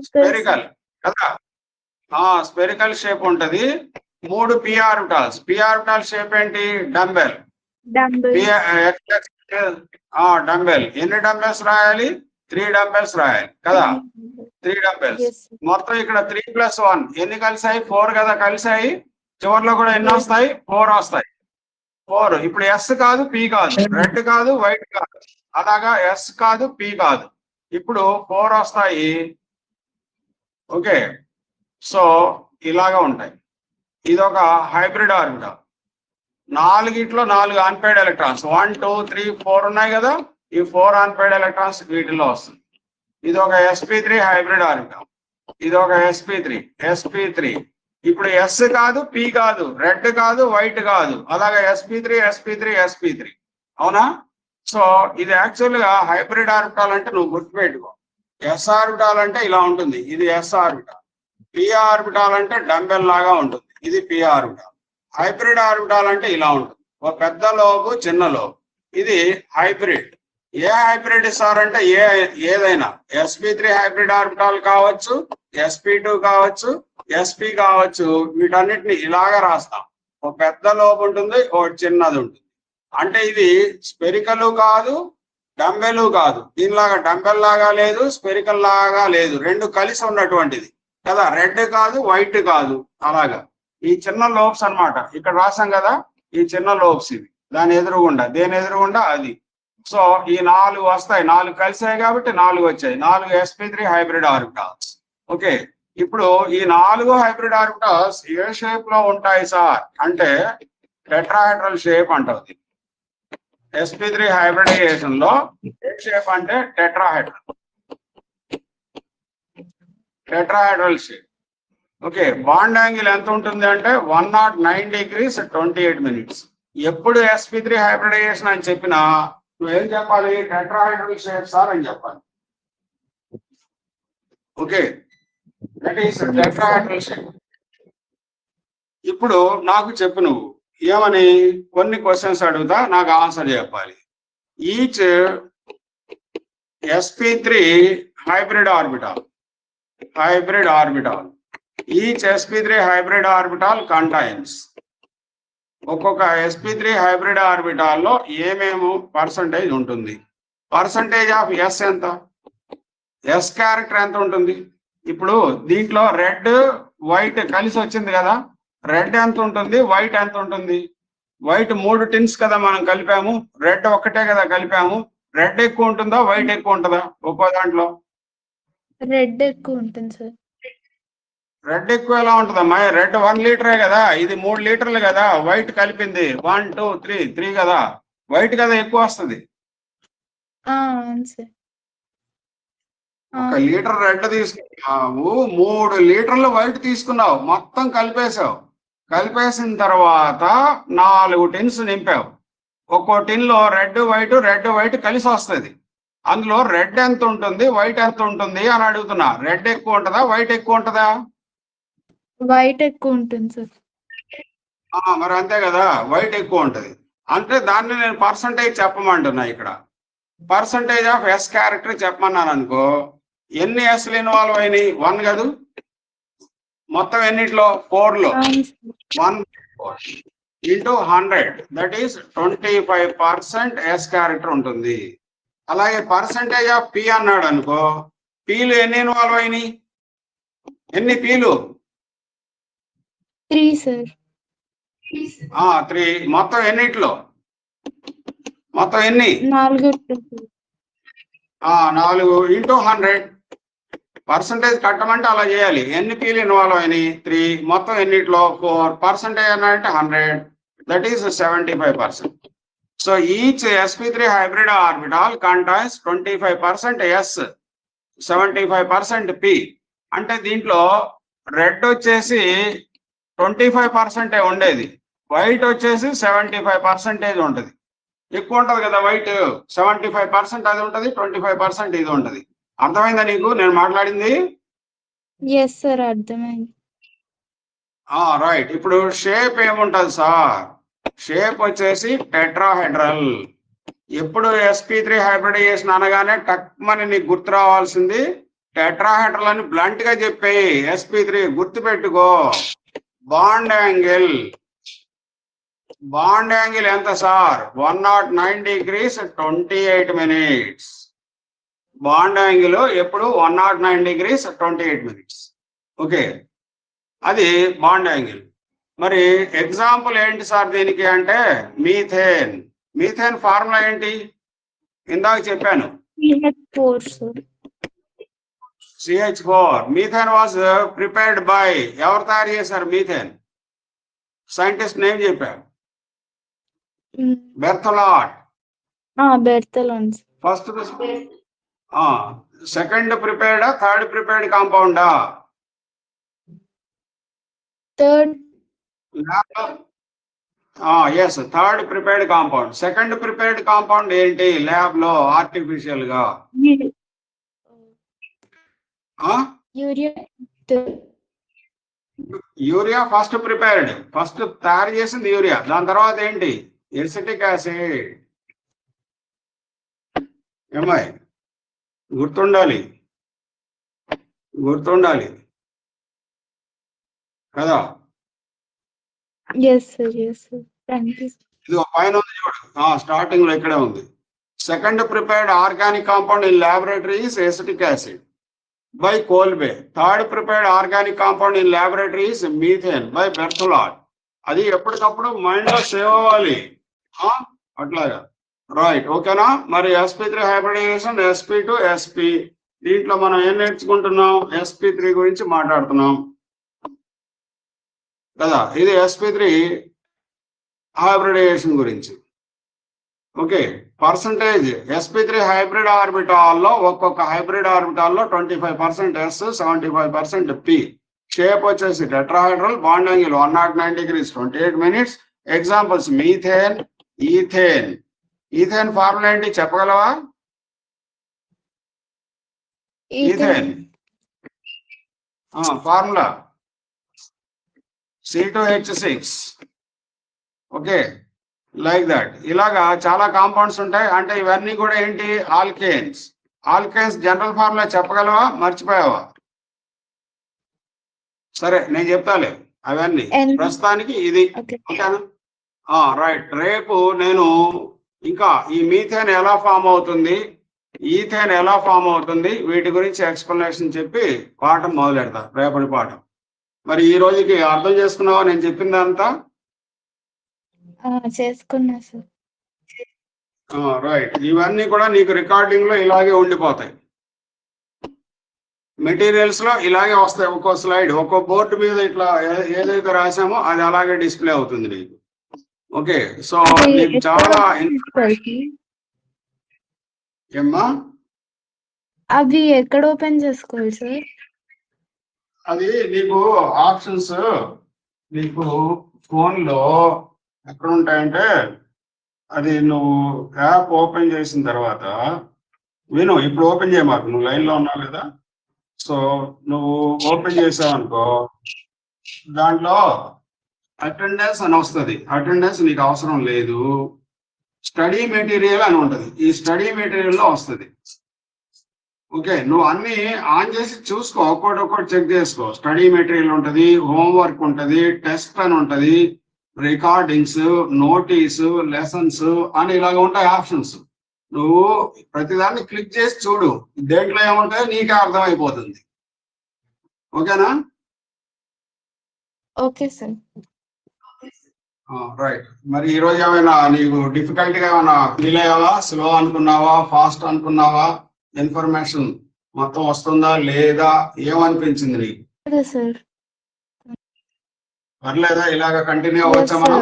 Spherical కదా. స్పెరికల్ షేప్ ఉంటది. 3 P orbitals. P orbital shape ఏంటి? డంబెల్. డంబెల్. ఎన్ని డంబెల్స్ రాయాలి? 3 డంబెల్స్ రాయాలి కదా. 3 డంబెల్స్. మొత్తం ఇక్కడ 3+1 ఎన్ని కలిసాయి? 4 కదా కలిసాయి. చివర్లో కూడా ఎన్ని వస్తాయి? 4 వస్తాయి. 4. ఇప్పుడు ఎస్ కాదు, పి కాదు, రెడ్ కాదు, వైట్ కాదు, అలాగా ఎస్ కాదు, పి కాదు. ఇప్పుడు 4 వస్తాయి. ఓకే, సో ఇలాగా ఉంటాయి. ఇది ఒక హైబ్రిడ్ ఆర్బిటాల్. 4 అన్పేర్డ్ ఎలక్ట్రాన్స్ 1 2 3 4 ఉన్నాయి కదా. ఈ 4 అన్పేర్డ్ ఎలక్ట్రాన్స్ వీటిలో వస్తుంది. ఇది ఒక sp3 హైబ్రిడ్ ఆర్బిటాల్. ఇది ఒక sp3. ఇప్పుడు ఎస్ కాదు, పి కాదు, రెడ్ కాదు, వైట్ కాదు, అలాగే sp3. అవునా? సో ఇది యాక్చువల్ గా హైబ్రిడ్ ఆర్బిటాల్ అంటే నువ్వు గుర్తుపెట్టుకో. ఎస్ ఆర్బిటాల్ అంటే ఇలా ఉంటుంది, ఇది ఎస్ ఆర్బిటాల్. పి ఆర్బిటాల్ అంటే డంబెల్ లాగా ఉంటుంది, ఇది పి ఆర్బిటాల్. హైబ్రిడ్ ఆర్బిటాల్ అంటే ఇలా ఉంటుంది, ఒక పెద్ద లోబు, చిన్న లోబు. ఇది హైబ్రిడ్. ఏ హైబ్రిడ్ ఇస్తారంటే ఏదైనా sp3 హైబ్రిడ్ ఆర్బిటాల్ కావచ్చు, sp2 కావచ్చు, sp కావచ్చు. వీటన్నిటిని ఇలాగా రాస్తాం. ఒక పెద్ద లోబు ఉంటుంది, ఒక చిన్నది ఉంటుంది. అంటే ఇది స్పెరికల్ కాదు, డంబెల్ కాదు. దీనిలాగా డంబెల్ లాగా లేదు, స్పెరికల్ లాగా లేదు, రెండు కలిసి ఉన్నటువంటిది కదా. రెడ్ కాదు, వైట్ కాదు, అలాగా. ఈ చిన్న లోబ్స్ అన్నమాట. ఇక్కడ రాసాం కదా, ఈ చిన్న లోబ్స్ ఇవి. దాని ఎదురుగుండా, దేని ఎదురుగుండా అది. సో ఈ 4 వస్తాయి. 4 కలిసాయి కాబట్టి 4 వచ్చాయి. 4 sp3 హైబ్రిడ్ ఆర్బిటాల్స్. ఓకే, ఇప్పుడు ఈ 4 హైబ్రిడ్ ఆర్బిటాల్స్ ఏ షేప్ లో ఉంటాయి సార్ అంటే టెట్రాహెడ్రల్ షేప్ అంటుంది. sp3 హైబ్రిడైజేషన్ లో ఏ షేప్ అంటే tetrahedral shape. Okay, bond angle ఎంత ఉంటుంది అంటే 109 degrees 28 minutes. ఎప్పుడు sp3 హైబ్రిడైజేషన్ అని చెప్పినా నువ్వేం చెప్పాలి? టెట్రాహెడ్రల్ షేప్ సార్ అని చెప్పాలి. Okay, that is tetrahedral shape. ఇప్పుడు నాకు చెప్పు, నువ్వు ఏమని కొన్ని క్వశ్చన్స్ అడుగుతా, నాకు ఆన్సర్ చెప్పాలి. Each sp3 hybrid orbital, each sp3 hybrid orbital contains. ఒక్కొక్క sp3 హైబ్రిడ్ ఆర్బిటాల్లో ఏమేమి పర్సంటేజ్ ఉంటుంది? పర్సంటేజ్ ఆఫ్ ఎస్ ఎంత? ఎస్ క్యారెక్టర్ ఎంత ఉంటుంది? ఇప్పుడు దీంట్లో రెడ్ వైట్ కలిసి వచ్చింది కదా. రెడ్ ఎంత ఉంటుంది, వైట్ ఎంత ఉంటుంది? వైట్ 3 టిన్స్ కదా మనం కలిపాము, రెడ్ ఒక్కటే కదా కలిపాము. రెడ్ ఎక్కువ ఉంటుందా, వైట్ ఎక్కువ ఉంటుందా? ఒక్కో దాంట్లో రెడ్ ఎక్కువ ఉంటుంది సార్. రెడ్ ఎక్కువ ఎలా ఉంటుందమ్మా? రెడ్ 1 లీటరే కదా, ఇది 3 లీటర్లు కదా. వైట్ కలిపింది 1 2 3 కదా, వైట్ కదా ఎక్కువ వస్తుంది. అవును సార్. 1 లీటర్ రెడ్ తీసుకున్నావు, 3 లీటర్లు వైట్ తీసుకున్నావు, మొత్తం కలిపేసావు. కలిపేసిన తర్వాత 4 టిన్స్ నింపావు. ఒక్కో టిన్ లో రెడ్ వైట్ కలిసి వస్తుంది. అందులో రెడ్ ఎంత ఉంటుంది, వైట్ ఎంత ఉంటుంది అని అడుగుతున్నా. రెడ్ ఎక్కువ ఉంటుందా, వైట్ ఎక్కువ ఉంటుందా? వైట్ ఎక్కువ ఉంటుంది సార్. మరి అంతే కదా, వైట్ ఎక్కువ ఉంటది. అంటే దాన్ని నేను పర్సంటేజ్ చెప్పమంటున్నా. ఇక్కడ పర్సంటేజ్ ఆఫ్ ఎస్ క్యారెక్టర్ చెప్పమన్నాను అనుకో, ఎన్ని ఎస్లు ఇన్వాల్వ్ అయినాయి? 1 కాదు, మొత్తం ఎన్నిట్లో? 4లో 1 into 100, that is 25% s character ఉంటుంది. అలాగే పర్సంటేజ్ ఆఫ్ పి అన్నాడు అనుకో, పీలు ఎన్ని ఇన్వాల్వ్ అయినాయి? ఎన్ని పీలు? 3 సార్. 3. మొత్తం ఎన్నిట్లో? మొత్తం ఎన్ని? 4. 4 into 100. పర్సంటేజ్ కట్టమంటే అలా చేయాలి. ఎన్ని పీలు ఇన్వాల్వ్ అయినాయి? 3. మొత్తం ఎన్నిట్లో? 4. పర్సంటేజ్ అన్నాడంటే 100, that is 75%. So each sp3 hybrid orbital contains 25% s, 75% p. అంటే దీంట్లో రెడ్ వచ్చేసి 25% ఉండేది, వైట్ వచ్చేసి 75% ఉంటుంది. ఎక్కువ ఉంటది కదా వైట్, 75% అది ఉంటది, 25% ఇది ఉంటది. అర్థమైందా నీకు నేను మాట్లాడింది? ఎస్ సార్, అర్థమైంది. రైట్. ఇప్పుడు షేప్ ఏముంటది సార్? షేప్ వచ్చేసి టెట్రాహెడ్రల్. ఎప్పుడు sp3 హైబ్రిడైజేషన్ అనగానే టక్మని నీకు గుర్తు రావాల్సింది టెట్రాహెడ్రల్ అని బ్లంట్ గా చెప్పేయి. sp3 గుర్తు పెట్టుకో. బాండ్ యాంగిల్ ఎంత sir? 109 degrees 28 minutes. Bond angle ఎప్పుడు 109 degrees 28 minutes. ఓకే, అది బాండ్ యాంగిల్. మరి ఎగ్జాంపుల్ ఏంటి సార్ దీనికి అంటే మీథేన్. మీథేన్ ఫార్ములా ఏంటి? ఇందాక చెప్పాను, CH4. Methane was prepared by, ఎవరు తయారు చేశారు మీథేన్? సైంటిస్ట్ నేమ్ చెప్పారు, బెర్తలాట్. ఫస్ట్ సెకండ్ ప్రిపేర్డా, థర్డ్ ప్రిపేర్డ్ కాంపౌండా? Third. Yes, third prepared compound. Second prepared compound ఏంటి ల్యాబ్ లో ఆర్టిఫిషియల్ గా? యూరియా ఫస్ట్ ప్రిపేర్డ్, ఫస్ట్ తయారు చేసింది యూరియా. దాని తర్వాత ఏంటి? Acetic acid. ఏమాయ్ గుర్తుండాలి కదా? ఇది పైన ఉంది చూడు, స్టార్టింగ్ లో ఇక్కడే ఉంది. Second prepared organic compound in laboratory is acetic acid by Kolbe. Third prepared organic compound in laboratory is methane by Berthelot. అది ఎప్పటికప్పుడు మైండ్ లో సేవ్ అవ్వాలి అట్లాగా. రైట్, ఓకేనా? మరి sp3 హైబ్రిడైజేషన్, sp2 sp. దీంట్లో మనం ఏం నేర్చుకుంటున్నాం? sp3 గురించి మాట్లాడుతున్నాం కదా. ఇది sp3 హైబ్రిడైజేషన్ గురించి. ఓకే, పర్సంటేజ్ sp3 హైబ్రిడ్ ఆర్బిటాల్లో ఒక్కొక్క హైబ్రిడ్ ఆర్బిటాల్లో 25% s, 75% p. షేప్ వచ్చేసి tetrahedral. Bond angle 109 degrees 28 minutes. Examples methane, ethane. Ethane formula ఏంటి చెప్పగలవా? Ethane formula C2H6. Okay, like that. ఇలాగా చాలా కాంపౌండ్స్ ఉంటాయి. అంటే ఇవన్నీ కూడా ఏంటి? ఆల్కేన్స్. ఆల్కేన్స్ జనరల్ ఫార్ములా చెప్పగలవా? మర్చిపోయావా? సరే నేను చెప్తాలే అవన్నీ. ప్రస్తుతానికి ఇది ఓకేనా? రైట్. రేపు నేను ఇంకా ఈ మీథేన్ ఎలా ఫామ్ అవుతుంది, ఈథేన్ ఎలా ఫామ్ అవుతుంది, వీటి గురించి ఎక్స్ప్లెనేషన్ చెప్పి పాఠం మొదలెడతా, రేపటి పాఠం. మరి ఈ రోజుకి అర్థం చేసుకున్నావా నేను చెప్పిందంతా? చేసుకున్నా సార్. రైట్. ఇవన్నీ కూడా నీకు రికార్డింగ్ లో ఇలాగే ఉండిపోతాయి, మెటీరియల్స్ లో ఇలాగే వస్తాయి. ఒక్కో స్లైడ్, ఒక్కో బోర్డు మీద ఇట్లా ఏదైతే రాసామో అది అలాగే డిస్ప్లే అవుతుంది నీకు. ఓకే, సో నీకు చాలా ఏమ్మా అవి ఎక్కడ ఓపెన్ చేసుకోవాలి సార్? అది నీకు ఆప్షన్స్ నీకు ఫోన్ లో ఎక్కడ ఉంటాయంటే, అది నువ్వు యాప్ ఓపెన్ చేసిన తర్వాత విను. ఇప్పుడు ఓపెన్ చేయమాకు, నువ్వు లైన్ లో ఉన్నావు కదా. సో నువ్వు ఓపెన్ చేసావు అనుకో, దాంట్లో అటెండెన్స్ అని వస్తుంది. అటెండెన్స్ నీకు అవసరం లేదు. స్టడీ మెటీరియల్ అని ఉంటుంది. ఈ స్టడీ మెటీరియల్ లో వస్తుంది. ఓకే, నువ్వు అన్ని ఆన్ చేసి చూసుకో, ఒక్కొక్కటి చెక్ చేసుకో. స్టడీ మెటీరియల్ ఉంటుంది, హోంవర్క్ ఉంటుంది, టెస్ట్ అని ఉంటుంది, రికార్డింగ్స్, నోటీసు, లెసన్స్ అని ఇలాగ ఉంటాయి ఆప్షన్స్. నువ్వు ప్రతిదాన్ని క్లిక్ చేసి చూడు, దేంట్లో ఏముంటాయో నీకే అర్థమైపోతుంది. ఓకేనా? Okay sir. రైట్. మరి ఈ రోజు ఏమైనా నీకు డిఫికల్ట్ గా ఏమైనా ఫీల్ అయ్యావా? స్లో అనుకున్నావా, ఫాస్ట్ అనుకున్నావా? ఇన్ఫర్మేషన్ మొత్తం వస్తుందా లేదా? ఏమనిపించింది నీకు? పర్లేదా? ఇలాగ కంటిన్యూ అవ్వచ్చా మనం?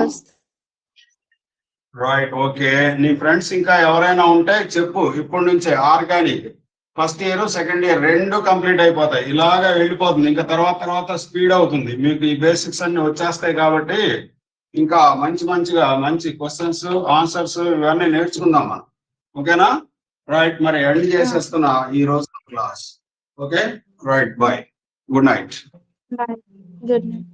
Right, okay. నీ ఫ్రెండ్స్ ఇంకా ఎవరైనా ఉంటే చెప్పు. ఇప్పటి నుంచే organic first year second year రెండు కంప్లీట్ అయిపోతాయి. ఇలాగా వెళ్ళిపోతుంది. ఇంకా తర్వాత స్పీడ్ అవుతుంది. మీకు ఈ బేసిక్స్ అన్ని వచ్చేస్తాయి కాబట్టి ఇంకా మంచిగా మంచి క్వశ్చన్స్ ఆన్సర్స్ ఇవన్నీ నేర్చుకుందాం మనం. ఓకేనా? రైట్, మరి ఎండ్ చేసేస్తున్నా ఈ రోజు class. Okay, right, bye, good night. Bye. Good night.